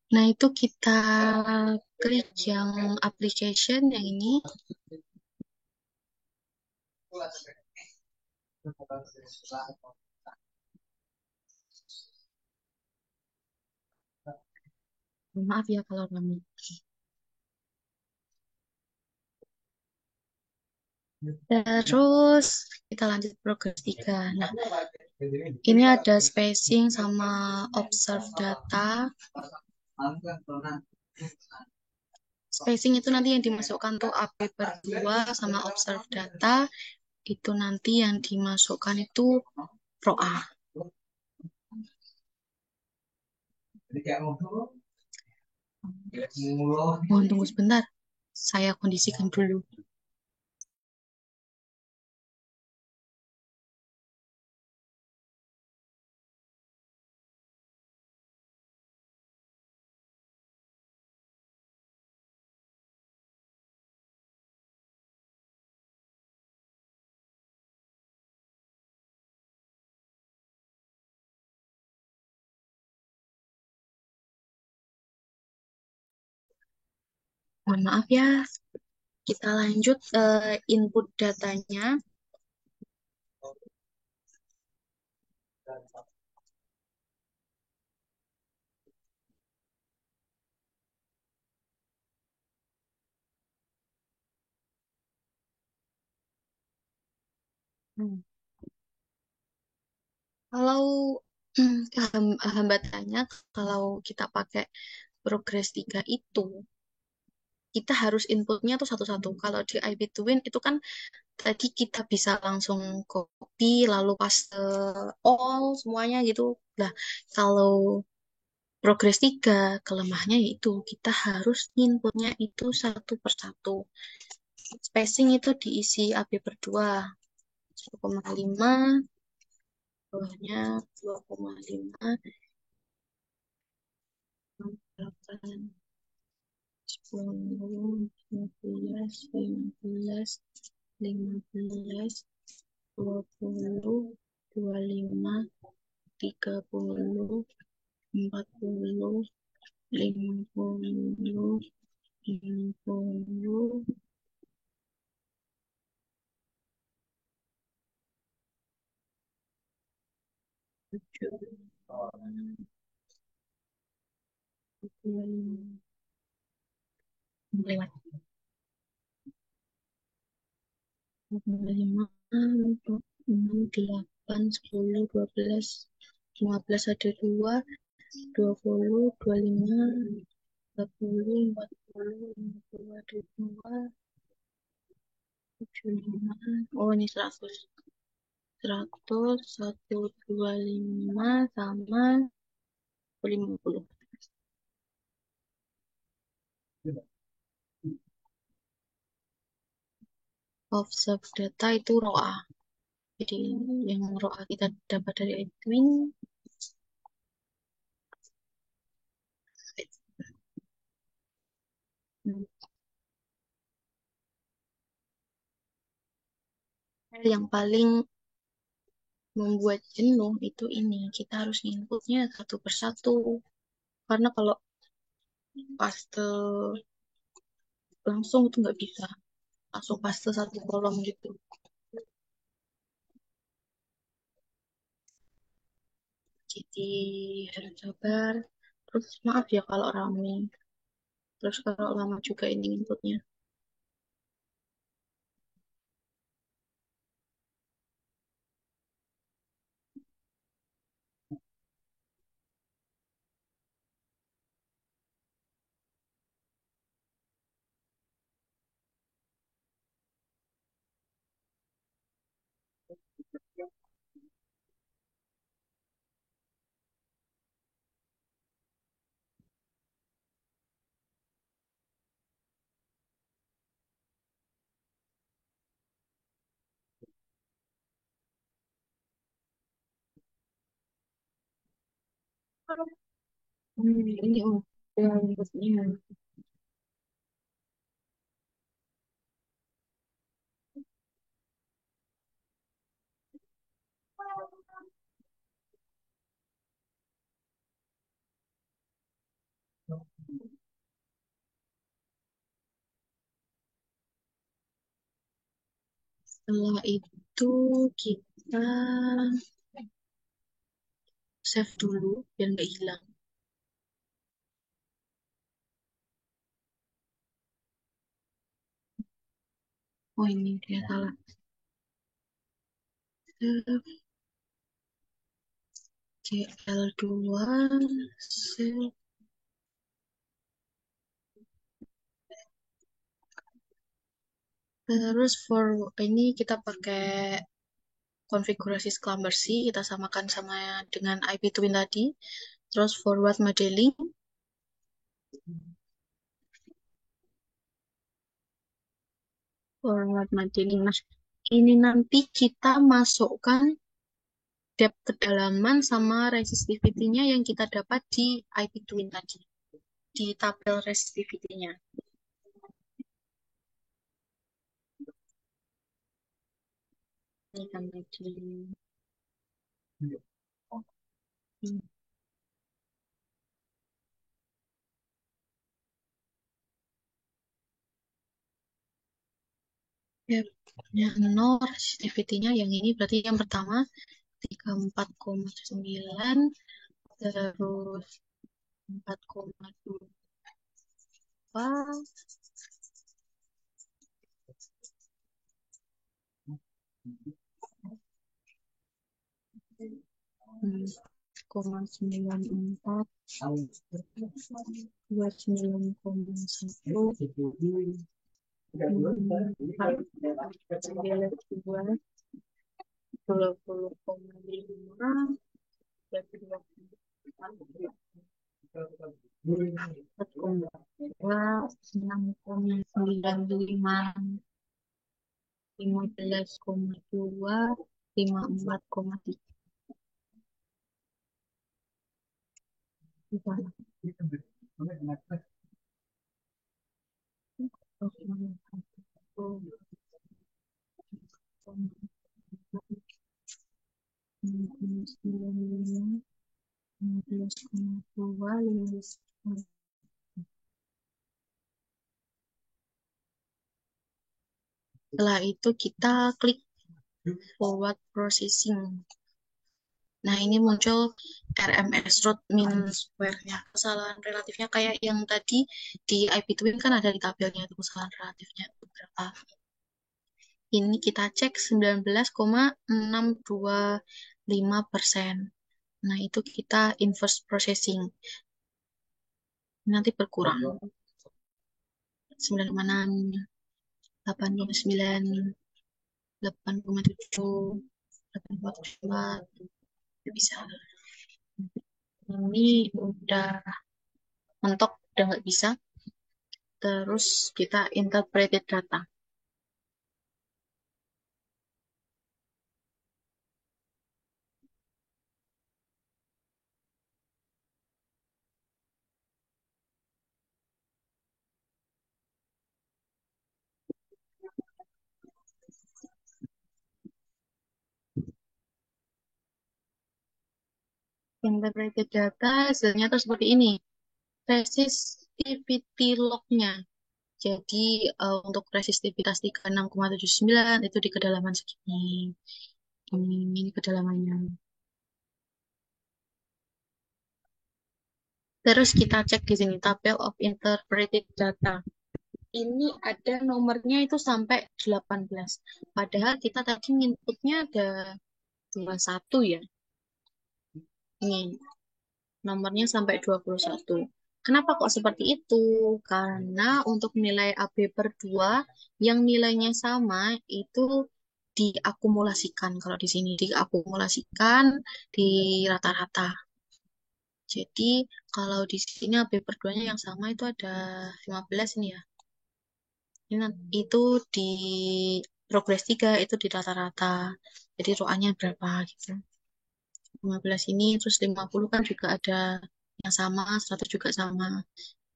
Nah, itu kita klik yang application yang ini. Maaf ya kalau lama. Terus kita lanjut progres 3. Nah, ini ada spacing sama observe data. Spacing itu nanti yang dimasukkan tuh AB berdua sama observe data, itu nanti yang dimasukkan itu ROA. Mohon tunggu sebentar, saya kondisikan dulu. Mohon maaf ya, kita lanjut input datanya. Hmm. Kalau hambatannya, kalau kita pakai progres 3 itu, kita harus inputnya tuh satu-satu. Kalau di IB Twin itu kan tadi kita bisa langsung copy, lalu paste all semuanya gitu. Nah, kalau progres 3 kelemahannya yaitu kita harus inputnya itu satu per satu. Spacing itu diisi AB berdua, 1,5, bawahnya 2,5, 8, 10, 15, 15, 15, 20, 25, 30, 40, 50, 60, 70, 25, lewat 25, 26, 8, 10, 12, 15 ada 2, 20, 25, 30, 40, 50 ada 2, 75, oh ini 100, 100, 125 sama 50. Observe data itu ROA. Jadi yang ROA kita dapat dari Edwin. Yang paling membuat jenuh itu ini, kita harus inputnya satu persatu. Karena kalau paste langsung itu nggak bisa. Langsung paste satu kolom gitu. Jadi harus sabar. Terus maaf ya kalau rame. Terus kalau lama juga ini inputnya. Ini inputnya. Setelah itu kita save dulu biar nggak hilang. Oh ini dia salah. Save GL2, save Terus for ini kita pakai konfigurasi scalability, kita samakan sama dengan IP Twin tadi. Terus forward modeling, forward modeling. Nah, ini nanti kita masukkan depth kedalaman sama resistivity-nya yang kita dapat di IP Twin tadi, di tabel resistivity-nya. Ini kan tadi. Depth-nya 0, resistivity-nya yang ini berarti yang pertama 34,9, terus 4,2, hmm, 94, 29,1, 20,5, 4,2, 6,95, 15,2, 54,3. Setelah itu kita klik forward processing. Nah, ini muncul RMS root mean square-nya. Kesalahan relatifnya kayak yang tadi di IP Twin kan ada di tabelnya itu kesalahan relatifnya berapa. Ini kita cek 19,625%. Nah, itu kita inverse processing. Nanti berkurang. 9,6, 8,9, 8,7, 8,4. Bisa. Ini udah mentok, udah nggak bisa. Terus kita interpreted data. Integrated data hasilnya tuh seperti ini. Resistivity log-nya. Jadi untuk resistivitas 36,79 itu di kedalaman segini. Ini kedalamannya. Terus kita cek di sini tabel of interpreted data. Ini ada nomornya itu sampai 18. Padahal kita tadi inputnya ada 21 ya. Ini nomornya sampai 21. Kenapa kok seperti itu? Karena untuk nilai AB per 2 yang nilainya sama itu diakumulasikan. Kalau di sini diakumulasikan di rata-rata. Jadi kalau di sini AB per 2-nya yang sama itu ada 15 ini ya. Itu di progres 3 itu di rata-rata. Jadi ROA-nya berapa gitu. 15 ini, terus 50 kan juga ada yang sama, 100 juga sama.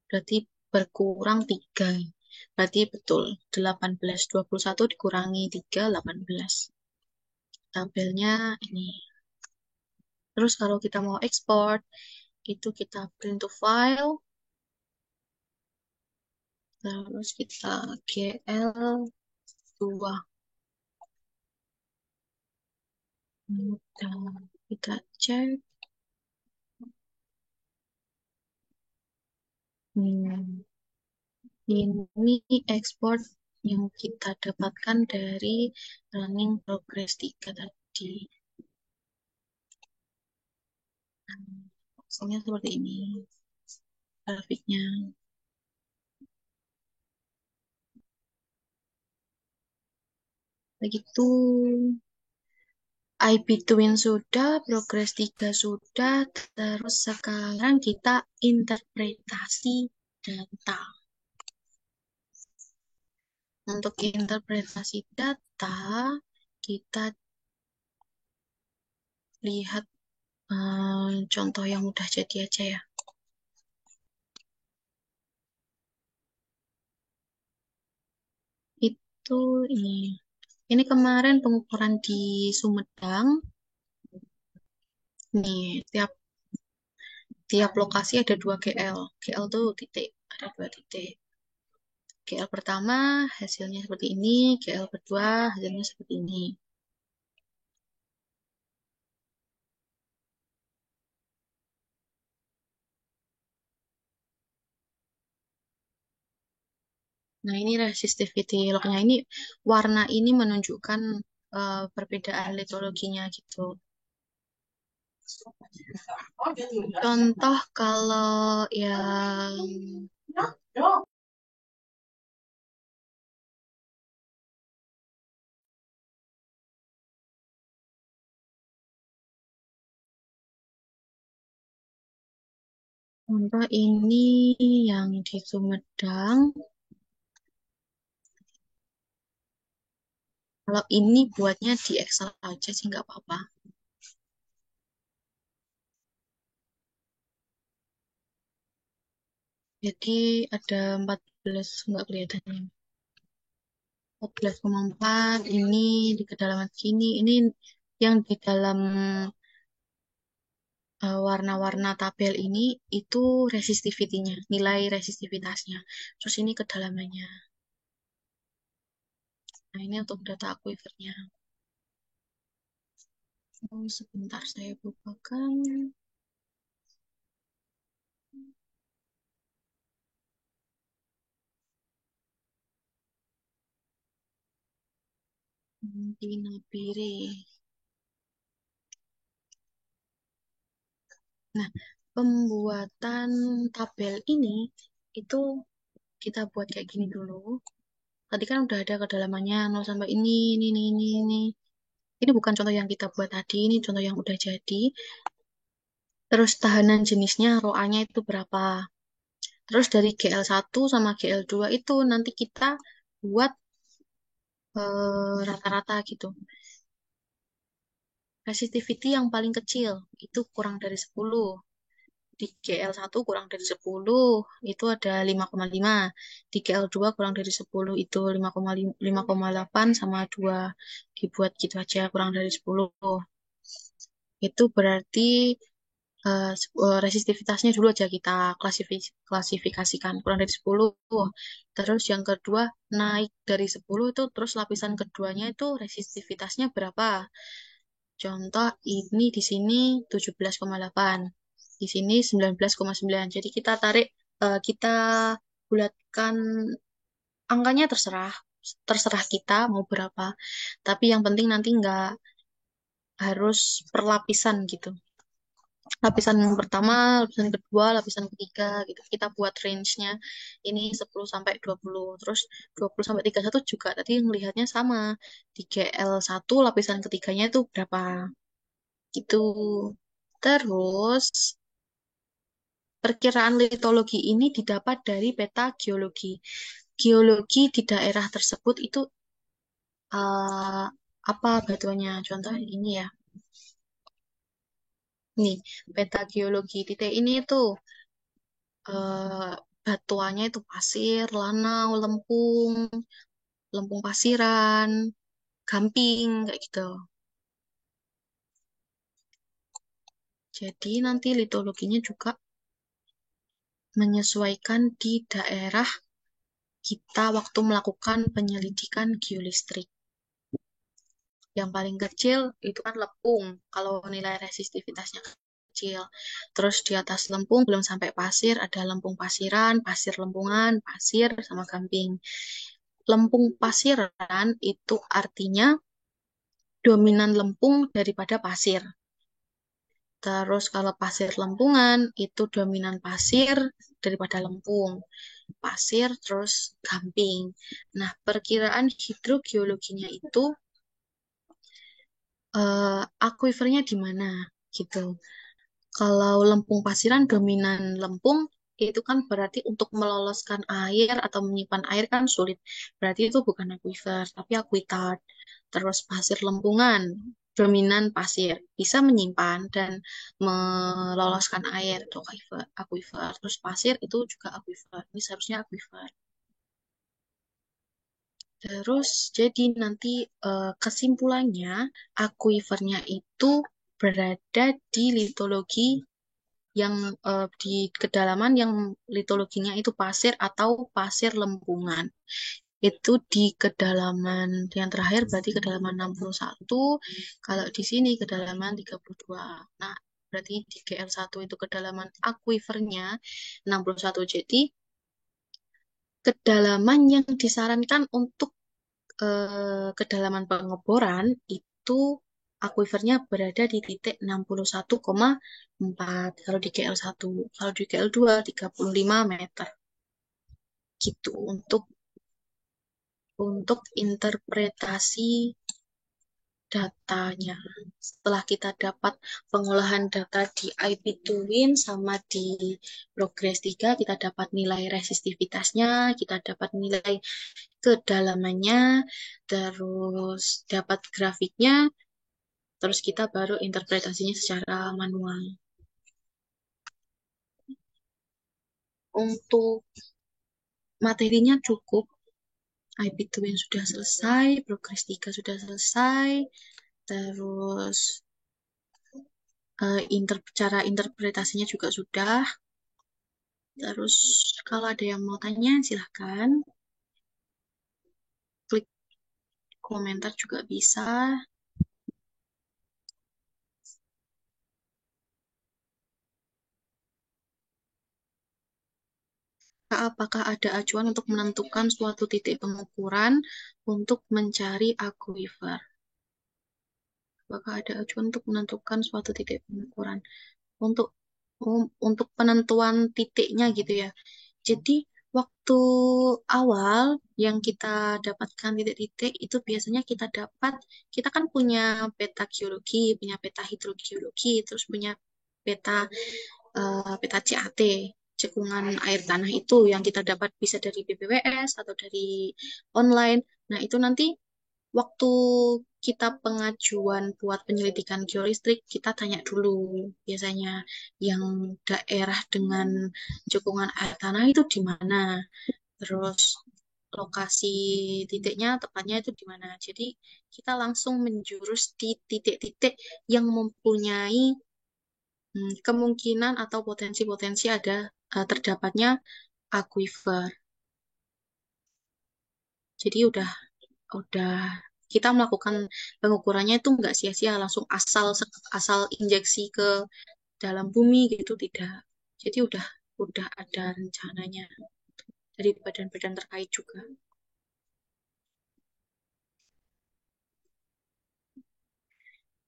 Berarti berkurang 3. Berarti betul, 18. 21 dikurangi 3, 18. Tabelnya ini. Terus kalau kita mau ekspor, itu kita print to file. Terus kita GL2. Kita cek. Ini ekspor yang kita dapatkan dari running progress 3 tadi. Hasilnya seperti ini grafiknya. Begitu. I between sudah, progres 3 sudah, terus sekarang kita interpretasi data. Untuk interpretasi data, kita lihat contoh yang udah jadi aja ya. Itu ini. Ini kemarin pengukuran di Sumedang. Nih, tiap tiap lokasi ada 2 GL. GL tuh titik, ada 2 titik. GL pertama hasilnya seperti ini, GL kedua hasilnya seperti ini. Nah, ini resistivity lognya. Ini warna ini menunjukkan perbedaan litologinya gitu. Contoh kalau yang contoh ini yang di Sumedang. Kalau ini buatnya di Excel aja sih nggak apa-apa. Jadi ada 14 nggak kelihatan ya. 14,4 ini di kedalaman sini. Ini yang di dalam warna-warna tabel ini itu resistivity-nya, nilai resistivitasnya. Terus ini kedalamannya. Nah, ini untuk data aquifernya. Oh, sebentar saya bukakan. Di Nabire. Nah, pembuatan tabel ini itu kita buat kayak gini dulu. Tadi kan udah ada kedalamannya 0 sampai ini. Ini bukan contoh yang kita buat tadi, ini contoh yang udah jadi. Terus tahanan jenisnya ROA-nya itu berapa? Terus dari GL1 sama GL2 itu nanti kita buat rata-rata gitu. Resistivity yang paling kecil itu kurang dari 10. Di GL1 kurang dari 10 itu ada 5,5. Di GL2 kurang dari 10 itu 5,8 sama 2. Dibuat gitu aja kurang dari 10. Itu berarti resistivitasnya dulu aja kita klasifikasikan kurang dari 10. Terus yang kedua naik dari 10 itu terus lapisan keduanya itu resistivitasnya berapa? Contoh ini di sini 17,8. Di sini 19,9. Jadi kita tarik kita bulatkan angkanya terserah terserah kita mau berapa. Tapi yang penting nanti nggak harus perlapisan gitu. Lapisan pertama, lapisan kedua, lapisan ketiga gitu. Kita buat range-nya ini 10 sampai 20. Terus 20 sampai 31 juga tadi ngelihatnya sama. Di GL1 lapisan ketiganya itu berapa? Gitu. Terus perkiraan litologi ini didapat dari peta geologi. Geologi di daerah tersebut itu eh, apa batuannya? Contoh ini ya. Nih, peta geologi titik ini tuh eh, batuannya itu pasir, lanau, lempung, lempung pasiran, gamping, kayak gitu. Jadi nanti litologinya juga menyesuaikan di daerah kita waktu melakukan penyelidikan geolistrik. Yang paling kecil itu kan lempung, kalau nilai resistivitasnya kecil. Terus di atas lempung belum sampai pasir, ada lempung pasiran, pasir lempungan, pasir, sama gamping. Lempung pasiran itu artinya dominan lempung daripada pasir. Terus kalau pasir lempungan itu dominan pasir daripada lempung. Pasir terus gamping. Nah, perkiraan hidrogeologinya itu Aquifernya di mana gitu. Kalau lempung pasiran dominan lempung itu kan berarti untuk meloloskan air atau menyimpan air kan sulit. Berarti itu bukan aquifer, tapi akuitat. Terus pasir lempungan dominan pasir bisa menyimpan dan meloloskan air itu aquifer. Aquifer. Terus pasir itu juga aquifer. Ini seharusnya aquifer. Terus jadi nanti kesimpulannya akuifernya itu berada di litologi yang di kedalaman yang litologinya itu pasir atau pasir lempungan. Itu di kedalaman yang terakhir berarti kedalaman 61, kalau di sini kedalaman 32. Nah, berarti di GL1 itu kedalaman akuifernya 61. Jadi kedalaman yang disarankan untuk kedalaman pengeboran itu akuifernya berada di titik 61,4 kalau di GL1. Kalau di GL2 35 meter. Gitu untuk interpretasi datanya. Setelah kita dapat pengolahan data di IP Twin sama di Progress 3, kita dapat nilai resistivitasnya, kita dapat nilai kedalamannya, terus dapat grafiknya, terus kita baru interpretasinya secara manual. Untuk materinya cukup, IP Twin sudah selesai, Progress 3 sudah selesai, terus cara interpretasinya juga sudah. Terus kalau ada yang mau tanya silahkan klik komentar juga bisa. Apakah ada acuan untuk menentukan suatu titik pengukuran untuk mencari aquifer? Apakah ada acuan untuk menentukan suatu titik pengukuran untuk untuk penentuan titiknya gitu ya. Jadi waktu awal yang kita dapatkan titik-titik itu biasanya kita kan punya peta geologi, punya peta hidrogeologi, terus punya peta peta CAT, cekungan air tanah itu yang kita dapat bisa dari BPWS atau dari online. Nah, itu nanti waktu kita pengajuan buat penyelidikan geolistrik, kita tanya dulu biasanya yang daerah dengan cekungan air tanah itu di mana. Terus lokasi titiknya tepatnya itu di mana. Jadi kita langsung menjurus di titik-titik yang mempunyai kemungkinan atau potensi-potensi ada terdapatnya aquifer. Jadi udah kita melakukan pengukurannya itu nggak sia-sia langsung asal injeksi ke dalam bumi gitu tidak. Jadi udah ada rencananya dari badan-badan terkait juga.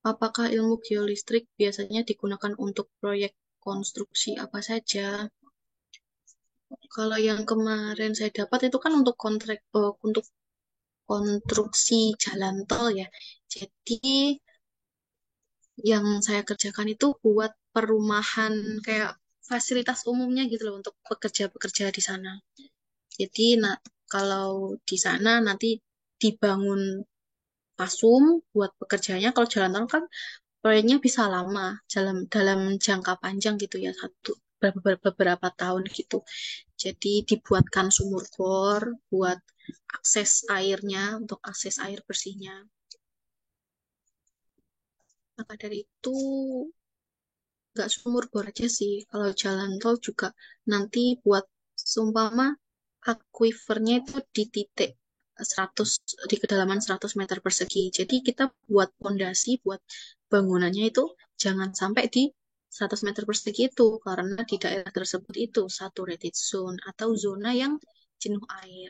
Apakah ilmu geolistrik biasanya digunakan untuk proyek konstruksi apa saja? Kalau yang kemarin saya dapat itu kan untuk untuk konstruksi jalan tol ya. Jadi yang saya kerjakan itu buat perumahan kayak fasilitas umumnya gitu loh untuk pekerja-pekerja di sana. Jadi kalau di sana nanti dibangun pasum buat pekerjanya. Kalau jalan tol kan proyeknya bisa lama, dalam jangka panjang gitu ya, beberapa tahun gitu. Jadi dibuatkan sumur bor buat akses airnya, untuk akses air bersihnya. Maka dari itu nggak sumur bor aja sih. Kalau jalan tol juga nanti buat seumpama aquifernya itu di titik 100 di kedalaman 100 meter persegi. Jadi kita buat pondasi buat bangunannya itu jangan sampai di 100 meter persegi itu karena di daerah tersebut itu saturated zone atau zona yang jenuh air.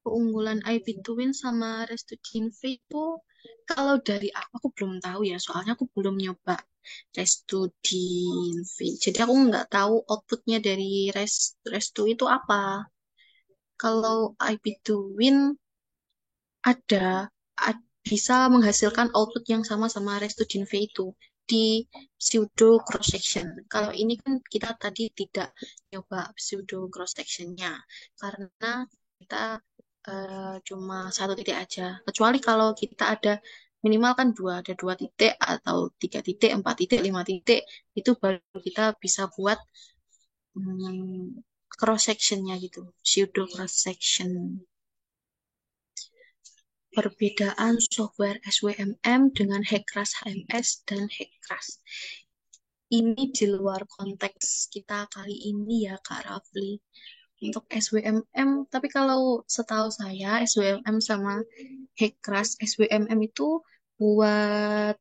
Keunggulan IP Twin sama Restudio itu kalau dari aku belum tahu ya, soalnya aku belum nyoba Restudio. Jadi aku nggak tahu outputnya dari Restu itu apa. Kalau IP Twin ada, bisa menghasilkan output yang sama sama Restudio itu di pseudo cross section. Kalau ini kan kita tadi tidak nyoba pseudo cross sectionnya karena kita cuma satu titik aja. Kecuali kalau kita ada minimal kan ada dua titik atau tiga titik, empat titik, lima titik, itu baru kita bisa buat cross sectionnya gitu, pseudo cross section. Perbedaan software SWMM dengan Hekras HMS dan Hekras. Ini di luar konteks kita kali ini ya Kak Rafli. Untuk SWMM, tapi kalau setahu saya SWMM sama Hekras, SWMM itu buat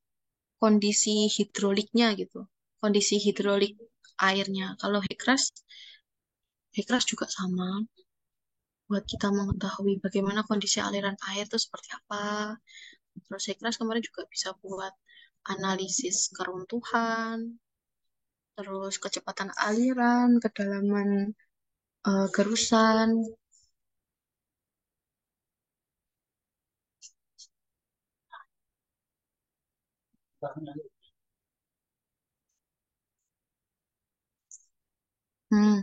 kondisi hidroliknya gitu. Kondisi hidrolik airnya. Kalau Hekras, Hekras juga sama buat kita mengetahui bagaimana kondisi aliran air itu seperti apa. Terus Hekras kemarin juga bisa buat analisis keruntuhan, terus kecepatan aliran, kedalaman gerusan. Hmm.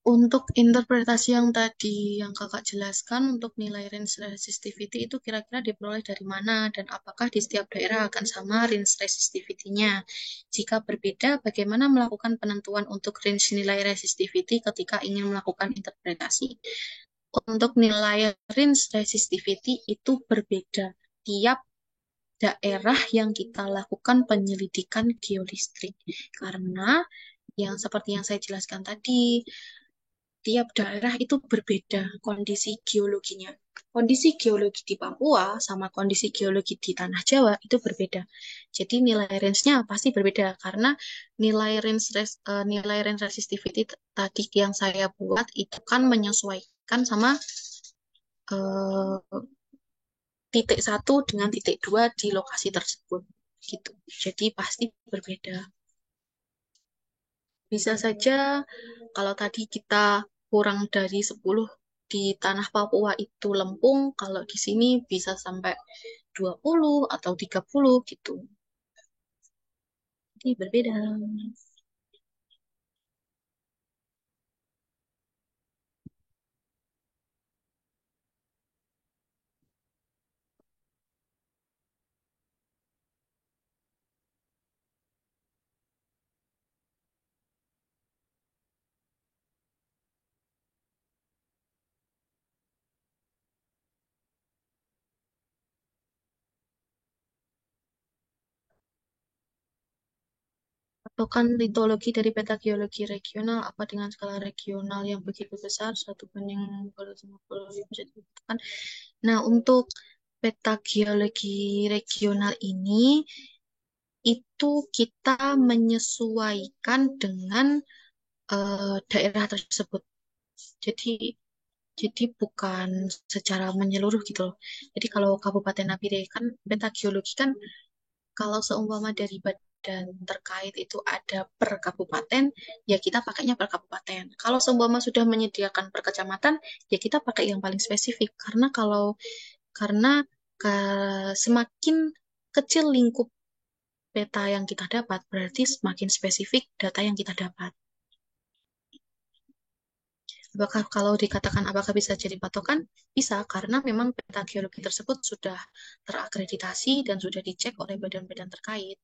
Untuk interpretasi yang tadi yang kakak jelaskan untuk nilai range resistivity itu kira-kira diperoleh dari mana dan apakah di setiap daerah akan sama range resistivity-nya? Jika berbeda, bagaimana melakukan penentuan untuk range nilai resistivity ketika ingin melakukan interpretasi? Untuk nilai range resistivity itu berbeda tiap daerah yang kita lakukan penyelidikan geolistrik. Karena yang seperti yang saya jelaskan tadi, tiap daerah itu berbeda kondisi geologinya. Kondisi geologi di Papua sama kondisi geologi di Tanah Jawa itu berbeda. Jadi nilai range-nya pasti berbeda karena nilai range resistivity tadi yang saya buat itu kan menyesuaikan sama eh, titik satu dengan titik dua di lokasi tersebut gitu. Jadi pasti berbeda. Bisa saja kalau tadi kita kurang dari 10 di tanah Papua itu lempung, kalau di sini bisa sampai 20 atau 30 gitu. Jadi berbeda. Patokan litologi dari peta geologi regional apa dengan skala regional yang begitu besar, 1 banding 50 bisa ditentukan. Nah, untuk peta geologi regional ini itu kita menyesuaikan dengan daerah tersebut. Jadi jadi bukan secara menyeluruh gitu loh. Jadi kalau Kabupaten Nabire kan peta geologi kan kalau seumpama dari badan terkait itu ada per kabupaten, ya kita pakainya per kabupaten. Kalau seumpama sudah menyediakan per kecamatan, ya kita pakai yang paling spesifik. Karena semakin kecil lingkup peta yang kita dapat, berarti semakin spesifik data yang kita dapat. Apakah kalau dikatakan apakah bisa jadi patokan? Bisa, karena memang peta geologi tersebut sudah terakreditasi dan sudah dicek oleh badan-badan terkait.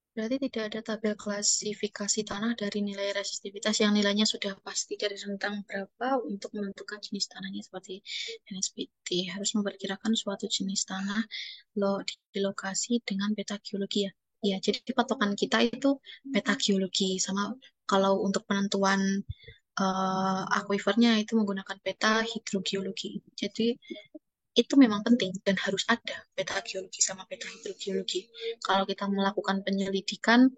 Berarti tidak ada tabel klasifikasi tanah dari nilai resistivitas yang nilainya sudah pasti dari rentang berapa untuk menentukan jenis tanahnya seperti NSPT. Harus memperkirakan suatu jenis tanah di lokasi dengan peta geologi ya. Ya, jadi patokan kita itu peta geologi sama kalau untuk penentuan aquifernya itu menggunakan peta hidrogeologi. Jadi itu memang penting dan harus ada peta geologi sama peta hidrogeologi kalau kita melakukan penyelidikan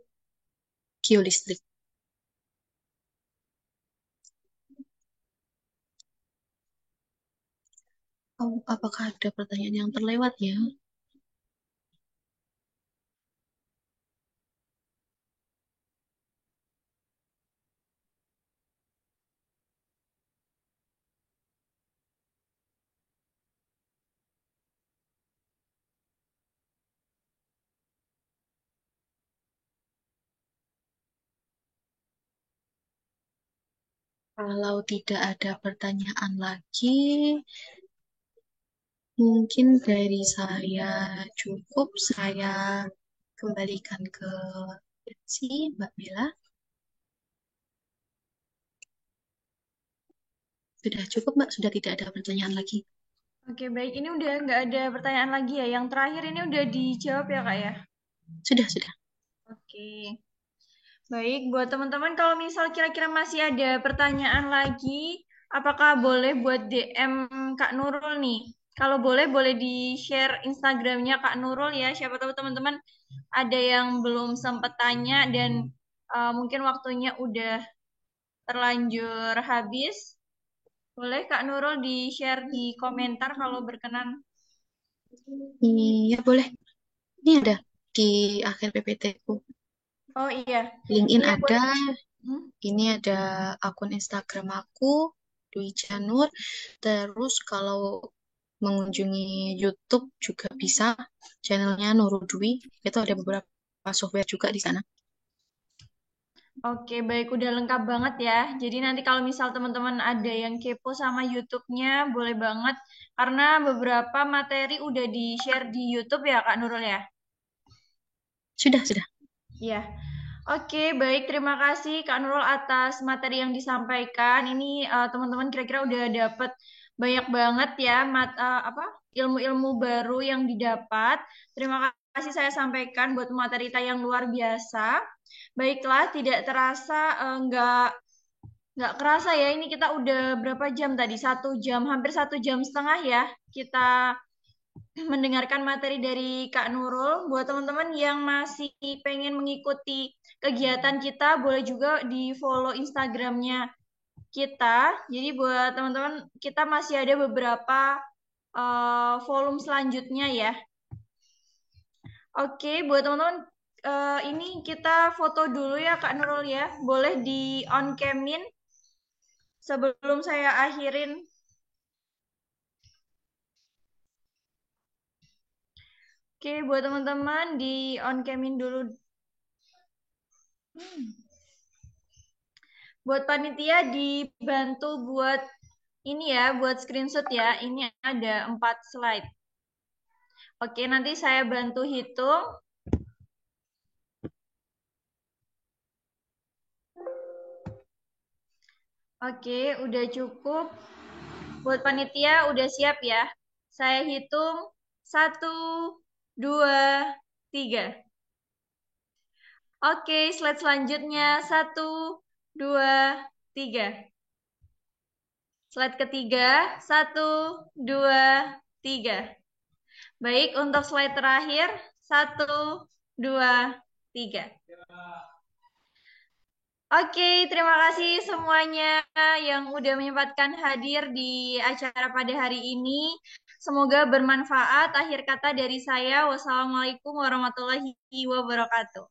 geolistrik. Oh, apakah ada pertanyaan yang terlewat ya? Kalau tidak ada pertanyaan lagi, mungkin dari saya cukup. Saya kembalikan ke si Mbak Bella. Sudah cukup, Mbak. Sudah tidak ada pertanyaan lagi. Oke, baik. Ini udah nggak ada pertanyaan lagi ya. Yang terakhir ini udah dijawab ya, Kak ya? Sudah, sudah. Oke. Baik, buat teman-teman kalau misal kira-kira masih ada pertanyaan lagi, apakah boleh buat DM Kak Nurul nih? Kalau boleh, boleh di-share Instagramnya Kak Nurul ya. Siapa tahu teman-teman ada yang belum sempat tanya dan mungkin waktunya udah terlanjur habis. Boleh Kak Nurul di-share di komentar kalau berkenan. Iya, boleh. Ini ada di akhir PPT-ku. Oh iya, LinkedIn iya buat. ada, Hmm? ini ada akun Instagram aku, Dwi Janur. Terus kalau mengunjungi YouTube juga bisa, channelnya Nurul Dwi. Itu ada beberapa software juga di sana. Oke, baik. Udah lengkap banget ya. Jadi nanti kalau misal teman-teman ada yang kepo sama YouTube-nya, boleh banget. Karena beberapa materi udah di-share di YouTube ya, Kak Nurul ya? Sudah, sudah. Iya. Oke, baik. Terima kasih Kak Nurul atas materi yang disampaikan. Ini teman-teman kira-kira udah dapet banyak banget ya apa ilmu-ilmu baru yang didapat. Terima kasih saya sampaikan buat materi kita yang luar biasa. Baiklah, tidak terasa nggak kerasa ya. Ini kita udah berapa jam tadi? 1 jam, hampir 1 jam setengah ya. Kita mendengarkan materi dari Kak Nurul. Buat teman-teman yang masih pengen mengikuti kegiatan kita, boleh juga di follow Instagramnya kita. Jadi buat teman-teman, kita masih ada beberapa volume selanjutnya ya. Oke, buat teman-teman, ini kita foto dulu ya Kak Nurul ya. Boleh di on camin sebelum saya akhirin. Oke, buat teman-teman di on camin dulu. Buat panitia dibantu buat ini ya, buat screenshot ya. Ini ada 4 slide. Oke, nanti saya bantu hitung. Oke, udah cukup. Buat panitia udah siap ya. Saya hitung 1, 2, 3. Oke, slide selanjutnya 1, 2, 3. Slide ketiga 1, 2, 3. Baik, untuk slide terakhir 1, 2, 3. Oke, terima kasih semuanya yang udah menyempatkan hadir di acara pada hari ini. Semoga bermanfaat. Akhir kata dari saya, wassalamualaikum warahmatullahi wabarakatuh.